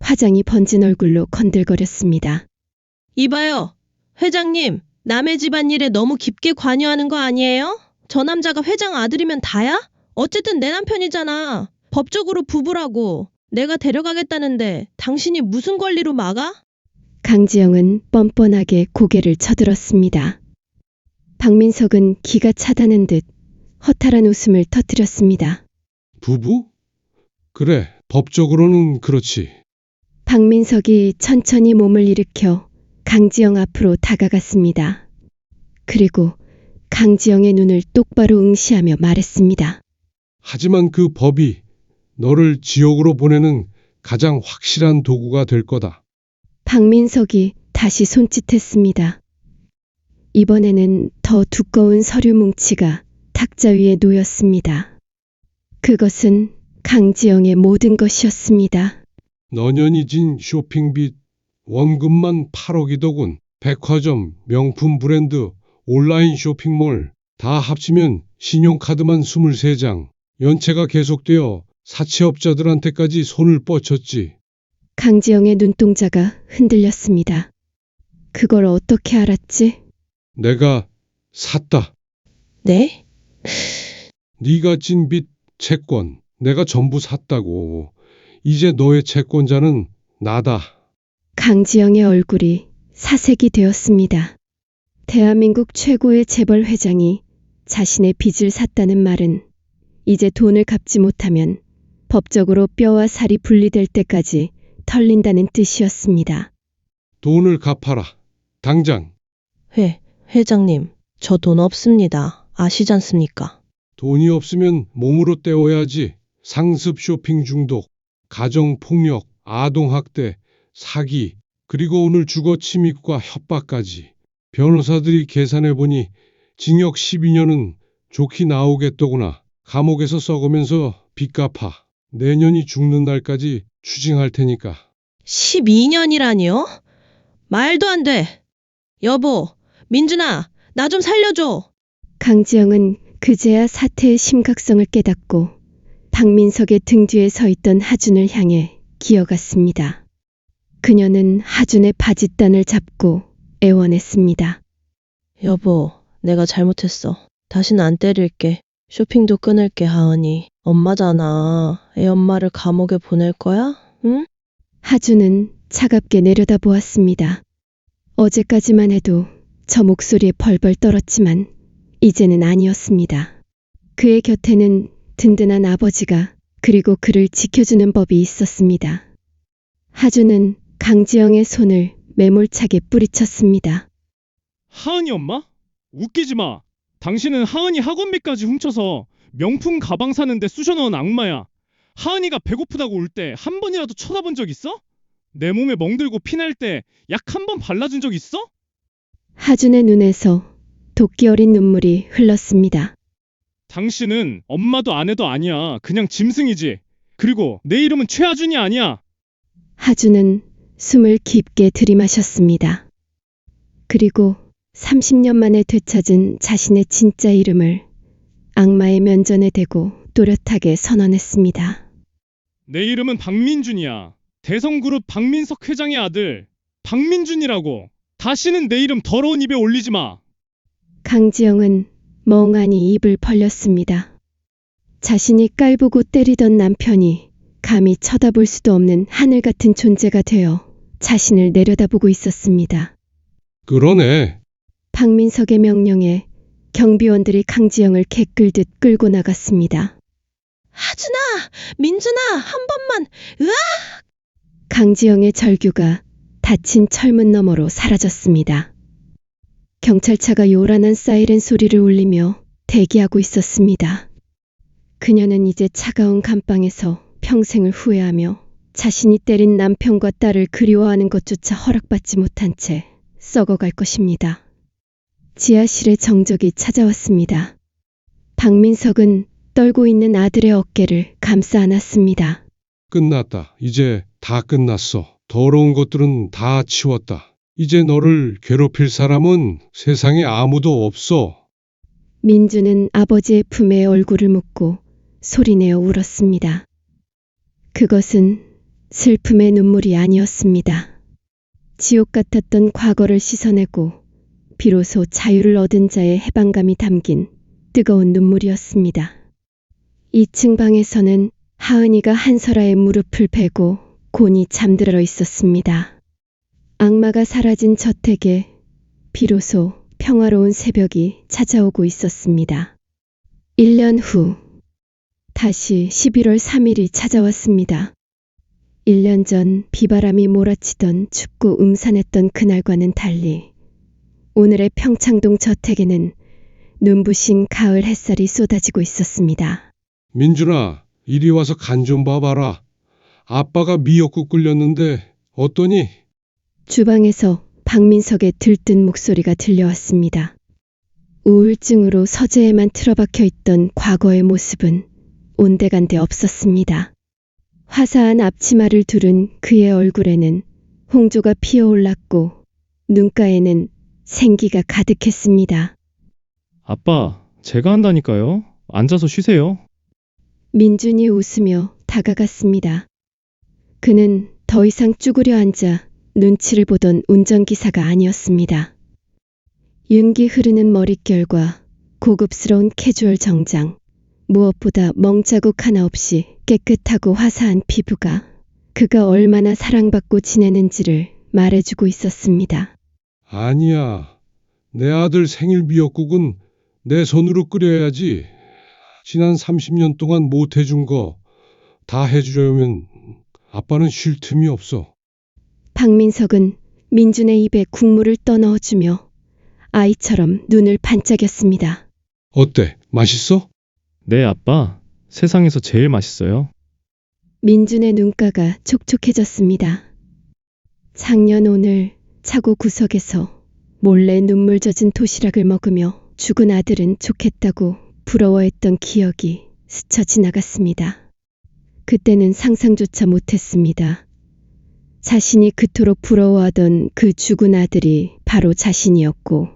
[SPEAKER 3] 화장이 번진 얼굴로 건들거렸습니다.
[SPEAKER 8] 이봐요. 회장님, 남의 집안일에 너무 깊게 관여하는 거 아니에요? 저 남자가 회장 아들이면 다야? 어쨌든 내 남편이잖아. 법적으로 부부라고. 내가 데려가겠다는데 당신이 무슨 권리로 막아?
[SPEAKER 3] 강지영은 뻔뻔하게 고개를 쳐들었습니다. 박민석은 기가 차다는 듯 허탈한 웃음을 터뜨렸습니다.
[SPEAKER 7] 부부? 그래, 법적으로는 그렇지.
[SPEAKER 3] 박민석이 천천히 몸을 일으켜 강지영 앞으로 다가갔습니다. 그리고 강지영의 눈을 똑바로 응시하며 말했습니다.
[SPEAKER 7] 하지만 그 법이 너를 지옥으로 보내는 가장 확실한 도구가 될 거다.
[SPEAKER 3] 박민석이 다시 손짓했습니다. 이번에는 더 두꺼운 서류 뭉치가 탁자 위에 놓였습니다. 그것은 강지영의 모든 것이었습니다.
[SPEAKER 7] 너년이 진 쇼핑비 원금만 8억이더군. 백화점, 명품 브랜드, 온라인 쇼핑몰 다 합치면 신용카드만 23장. 연체가 계속되어 사채업자들한테까지 손을 뻗쳤지.
[SPEAKER 3] 강지영의 눈동자가 흔들렸습니다. 그걸 어떻게 알았지?
[SPEAKER 7] 내가 샀다.
[SPEAKER 8] 네?
[SPEAKER 7] 네가 진 빚, 채권, 내가 전부 샀다고. 이제 너의 채권자는 나다.
[SPEAKER 3] 강지영의 얼굴이 사색이 되었습니다. 대한민국 최고의 재벌 회장이 자신의 빚을 샀다는 말은 이제 돈을 갚지 못하면 법적으로 뼈와 살이 분리될 때까지 털린다는 뜻이었습니다.
[SPEAKER 7] 돈을 갚아라. 당장.
[SPEAKER 8] 회장님, 저 돈 없습니다. 아시지 않습니까?
[SPEAKER 7] 돈이 없으면 몸으로 때워야지. 상습 쇼핑 중독, 가정폭력, 아동학대, 사기, 그리고 오늘 주거 침입과 협박까지. 변호사들이 계산해보니 징역 12년은 좋게 나오겠더구나. 감옥에서 썩으면서 빚 갚아. 내년이 죽는 날까지 추징할 테니까.
[SPEAKER 8] 12년이라니요? 말도 안 돼. 여보, 민준아, 나 좀 살려줘.
[SPEAKER 3] 강지영은 그제야 사태의 심각성을 깨닫고 박민석의 등 뒤에 서 있던 하준을 향해 기어갔습니다. 그녀는 하준의 바짓단을 잡고 애원했습니다.
[SPEAKER 8] 여보, 내가 잘못했어. 다시는 안 때릴게. 쇼핑도 끊을게, 하은이. 엄마잖아. 애 엄마를 감옥에 보낼 거야? 응?
[SPEAKER 3] 하준은 차갑게 내려다보았습니다. 어제까지만 해도 저 목소리에 벌벌 떨었지만 이제는 아니었습니다. 그의 곁에는 든든한 아버지가 그리고 그를 지켜주는 법이 있었습니다. 하준은 강지영의 손을 매몰차게 뿌리쳤습니다.
[SPEAKER 2] 하은이 엄마? 웃기지 마. 당신은 하은이 학원비까지 훔쳐서 명품 가방 사는데 쑤셔넣은 악마야. 하은이가 배고프다고 울 때 한 번이라도 쳐다본 적 있어? 내 몸에 멍들고 피날 때 약 한 번 발라준 적 있어?
[SPEAKER 3] 하준의 눈에서 도끼 어린 눈물이 흘렀습니다.
[SPEAKER 2] 당신은 엄마도 아내도 아니야. 그냥 짐승이지. 그리고 내 이름은 최하준이 아니야.
[SPEAKER 3] 하준은 숨을 깊게 들이마셨습니다. 그리고 30년 만에 되찾은 자신의 진짜 이름을 악마의 면전에 대고 또렷하게 선언했습니다.
[SPEAKER 2] 내 이름은 박민준이야. 대성그룹 박민석 회장의 아들 박민준이라고. 다시는 내 이름 더러운 입에 올리지 마.
[SPEAKER 3] 강지영은 멍하니 입을 벌렸습니다. 자신이 깔보고 때리던 남편이 감히 쳐다볼 수도 없는 하늘 같은 존재가 되어 자신을 내려다보고 있었습니다.
[SPEAKER 7] 그러네.
[SPEAKER 3] 박민석의 명령에 경비원들이 강지영을 개끌듯 끌고 나갔습니다.
[SPEAKER 8] 하준아, 민준아, 한 번만. 으악!
[SPEAKER 3] 강지영의 절규가 닫힌 철문 너머로 사라졌습니다. 경찰차가 요란한 사이렌 소리를 울리며 대기하고 있었습니다. 그녀는 이제 차가운 감방에서 평생을 후회하며 자신이 때린 남편과 딸을 그리워하는 것조차 허락받지 못한 채 썩어갈 것입니다. 지하실에 정적이 찾아왔습니다. 박민석은 떨고 있는 아들의 어깨를 감싸 안았습니다.
[SPEAKER 7] 끝났다. 이제 다 끝났어. 더러운 것들은 다 치웠다. 이제 너를 괴롭힐 사람은 세상에 아무도 없어.
[SPEAKER 3] 민주는 아버지의 품에 얼굴을 묻고 소리내어 울었습니다. 그것은 슬픔의 눈물이 아니었습니다. 지옥 같았던 과거를 씻어내고 비로소 자유를 얻은 자의 해방감이 담긴 뜨거운 눈물이었습니다. 2층 방에서는 하은이가 한설아의 무릎을 베고 곤히 잠들어 있었습니다. 악마가 사라진 저택에 비로소 평화로운 새벽이 찾아오고 있었습니다. 1년 후 다시 11월 3일이 찾아왔습니다. 1년 전 비바람이 몰아치던 춥고 음산했던 그날과는 달리 오늘의 평창동 저택에는 눈부신 가을 햇살이 쏟아지고 있었습니다.
[SPEAKER 7] 민준아, 이리 와서 간 좀 봐봐라. 아빠가 미역국 끓였는데 어떠니?
[SPEAKER 3] 주방에서 박민석의 들뜬 목소리가 들려왔습니다. 우울증으로 서재에만 틀어박혀 있던 과거의 모습은 온데간데 없었습니다. 화사한 앞치마를 두른 그의 얼굴에는 홍조가 피어올랐고 눈가에는 생기가 가득했습니다.
[SPEAKER 2] 아빠, 제가 한다니까요. 앉아서 쉬세요.
[SPEAKER 3] 민준이 웃으며 다가갔습니다. 그는 더 이상 쭈그려 앉아 눈치를 보던 운전기사가 아니었습니다. 윤기 흐르는 머릿결과 고급스러운 캐주얼 정장, 무엇보다 멍자국 하나 없이 깨끗하고 화사한 피부가 그가 얼마나 사랑받고 지내는지를 말해주고 있었습니다.
[SPEAKER 7] 아니야. 내 아들 생일 미역국은 내 손으로 끓여야지. 지난 30년 동안 못 해준 거 다 해주려면 아빠는 쉴 틈이 없어.
[SPEAKER 3] 박민석은 민준의 입에 국물을 떠넣어주며 아이처럼 눈을 반짝였습니다.
[SPEAKER 7] 어때? 맛있어?
[SPEAKER 2] 네, 아빠. 세상에서 제일 맛있어요.
[SPEAKER 3] 민준의 눈가가 촉촉해졌습니다. 작년 오늘 차고 구석에서 몰래 눈물 젖은 도시락을 먹으며 죽은 아들은 좋겠다고 부러워했던 기억이 스쳐 지나갔습니다. 그때는 상상조차 못했습니다. 자신이 그토록 부러워하던 그 죽은 아들이 바로 자신이었고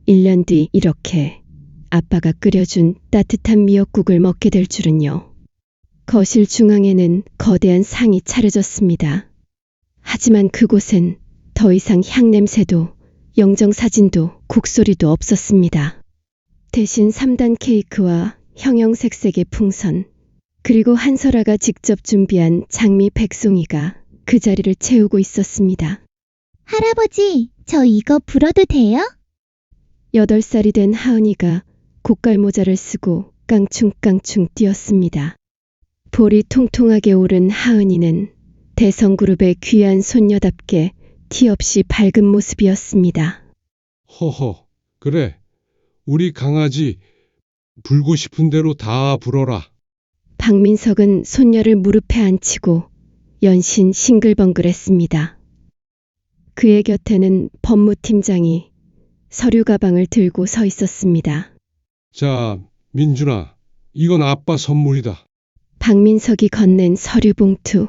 [SPEAKER 3] 1년 뒤 이렇게 아빠가 끓여준 따뜻한 미역국을 먹게 될 줄은요. 거실 중앙에는 거대한 상이 차려졌습니다. 하지만 그곳엔 더 이상 향냄새도 영정사진도 곡소리도 없었습니다. 대신 3단 케이크와 형형색색의 풍선, 그리고 한설아가 직접 준비한 장미 백송이가 그 자리를 채우고 있었습니다.
[SPEAKER 5] 할아버지, 저 이거 불어도 돼요?
[SPEAKER 3] 8살이 된 하은이가 고깔 모자를 쓰고 깡충깡충 뛰었습니다. 볼이 통통하게 오른 하은이는 대성그룹의 귀한 손녀답게 티 없이 밝은 모습이었습니다.
[SPEAKER 7] 허허, 그래. 우리 강아지 불고 싶은 대로 다 불어라.
[SPEAKER 3] 박민석은 손녀를 무릎에 앉히고 연신 싱글벙글했습니다. 그의 곁에는 법무팀장이 서류 가방을 들고 서 있었습니다.
[SPEAKER 7] 자, 민준아, 이건 아빠 선물이다.
[SPEAKER 3] 박민석이 건넨 서류 봉투.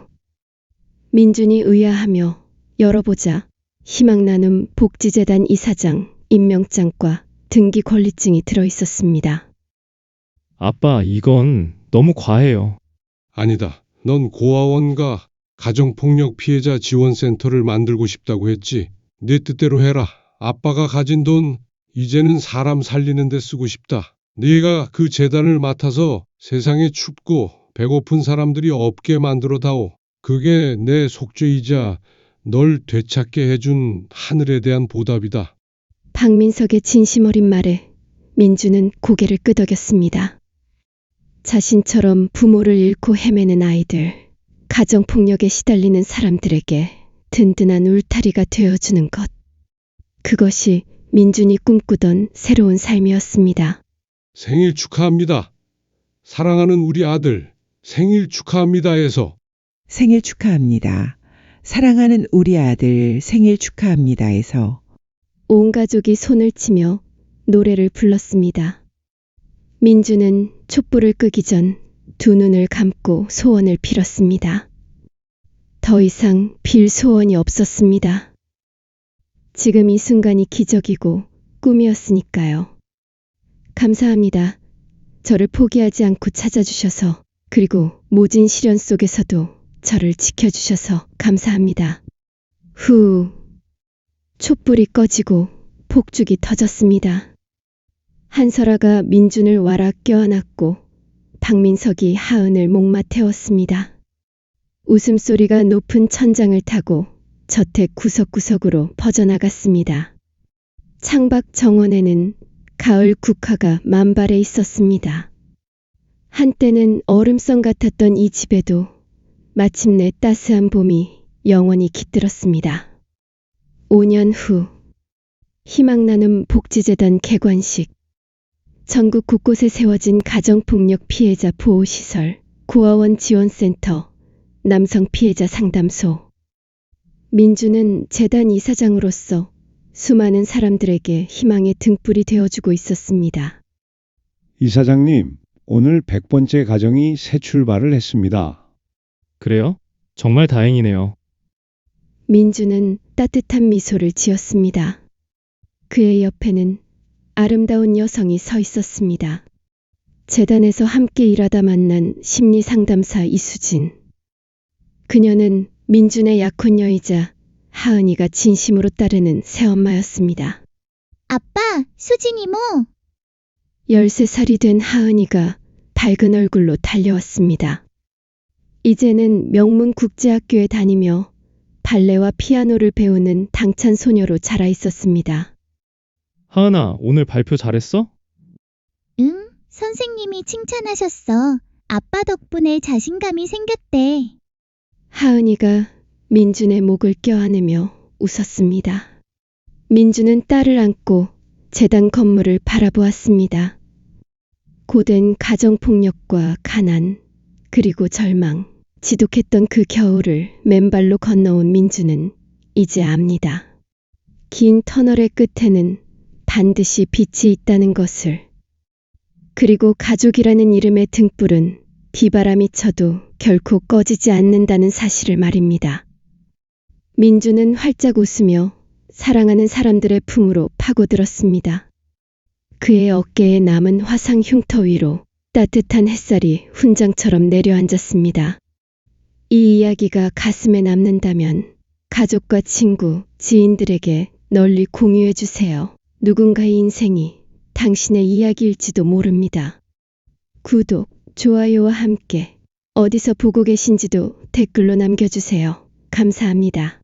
[SPEAKER 3] 민준이 의아하며 열어보자 희망나눔 복지재단 이사장 임명장과 등기 권리증이 들어있었습니다.
[SPEAKER 2] 아빠, 이건 너무 과해요.
[SPEAKER 7] 아니다. 넌 고아원과 가정폭력 피해자 지원센터를 만들고 싶다고 했지. 네 뜻대로 해라. 아빠가 가진 돈 이제는 사람 살리는 데 쓰고 싶다. 네가 그 재단을 맡아서 세상에 춥고 배고픈 사람들이 없게 만들어 다오. 그게 내 속죄이자 널 되찾게 해준 하늘에 대한 보답이다.
[SPEAKER 3] 박민석의 진심 어린 말에 민주는 고개를 끄덕였습니다. 자신처럼 부모를 잃고 헤매는 아이들, 가정폭력에 시달리는 사람들에게 든든한 울타리가 되어주는 것. 그것이 민준이 꿈꾸던 새로운 삶이었습니다.
[SPEAKER 7] 생일 축하합니다. 사랑하는 우리 아들, 생일 축하합니다에서.
[SPEAKER 1] 생일 축하합니다. 사랑하는 우리 아들 생일 축하합니다에서
[SPEAKER 3] 온 가족이 손을 치며 노래를 불렀습니다. 민주는 촛불을 끄기 전 두 눈을 감고 소원을 빌었습니다. 더 이상 빌 소원이 없었습니다. 지금 이 순간이 기적이고 꿈이었으니까요. 감사합니다. 저를 포기하지 않고 찾아주셔서, 그리고 모진 시련 속에서도 저를 지켜주셔서 감사합니다. 후, 촛불이 꺼지고 폭죽이 터졌습니다. 한설아가 민준을 와라 껴안았고 박민석이 하은을 목마 태웠습니다. 웃음소리가 높은 천장을 타고 저택 구석구석으로 퍼져나갔습니다. 창밖 정원에는 가을 국화가 만발해 있었습니다. 한때는 얼음성 같았던 이 집에도 마침내 따스한 봄이 영원히 깃들었습니다. 5년 후, 희망나눔 복지재단 개관식. 전국 곳곳에 세워진 가정폭력 피해자 보호시설, 고아원 지원센터, 남성 피해자 상담소. 민주는 재단 이사장으로서 수많은 사람들에게 희망의 등불이 되어주고 있었습니다.
[SPEAKER 9] 이사장님, 오늘 100번째 가정이 새 출발을 했습니다.
[SPEAKER 2] 그래요? 정말 다행이네요.
[SPEAKER 3] 민주는 따뜻한 미소를 지었습니다. 그의 옆에는 아름다운 여성이 서 있었습니다. 재단에서 함께 일하다 만난 심리상담사 이수진. 그녀는 민준의 약혼녀이자 하은이가 진심으로 따르는 새엄마였습니다.
[SPEAKER 5] 아빠, 수진 이모.
[SPEAKER 3] 13살이 된 하은이가 밝은 얼굴로 달려왔습니다. 이제는 명문국제학교에 다니며 발레와 피아노를 배우는 당찬 소녀로 자라 있었습니다.
[SPEAKER 2] 하은아, 오늘 발표 잘했어?
[SPEAKER 5] 응, 선생님이 칭찬하셨어. 아빠 덕분에 자신감이 생겼대.
[SPEAKER 3] 하은이가 민준의 목을 껴안으며 웃었습니다. 민주는 딸을 안고 재단 건물을 바라보았습니다. 고된 가정폭력과 가난, 그리고 절망, 지독했던 그 겨울을 맨발로 건너온 민주는 이제 압니다. 긴 터널의 끝에는 반드시 빛이 있다는 것을. 그리고 가족이라는 이름의 등불은 비바람이 쳐도 결코 꺼지지 않는다는 사실을 말입니다. 민주는 활짝 웃으며 사랑하는 사람들의 품으로 파고들었습니다. 그의 어깨에 남은 화상 흉터 위로 따뜻한 햇살이 훈장처럼 내려앉았습니다. 이 이야기가 가슴에 남는다면 가족과 친구, 지인들에게 널리 공유해 주세요. 누군가의 인생이 당신의 이야기일지도 모릅니다. 구독, 좋아요와 함께 어디서 보고 계신지도 댓글로 남겨주세요. 감사합니다.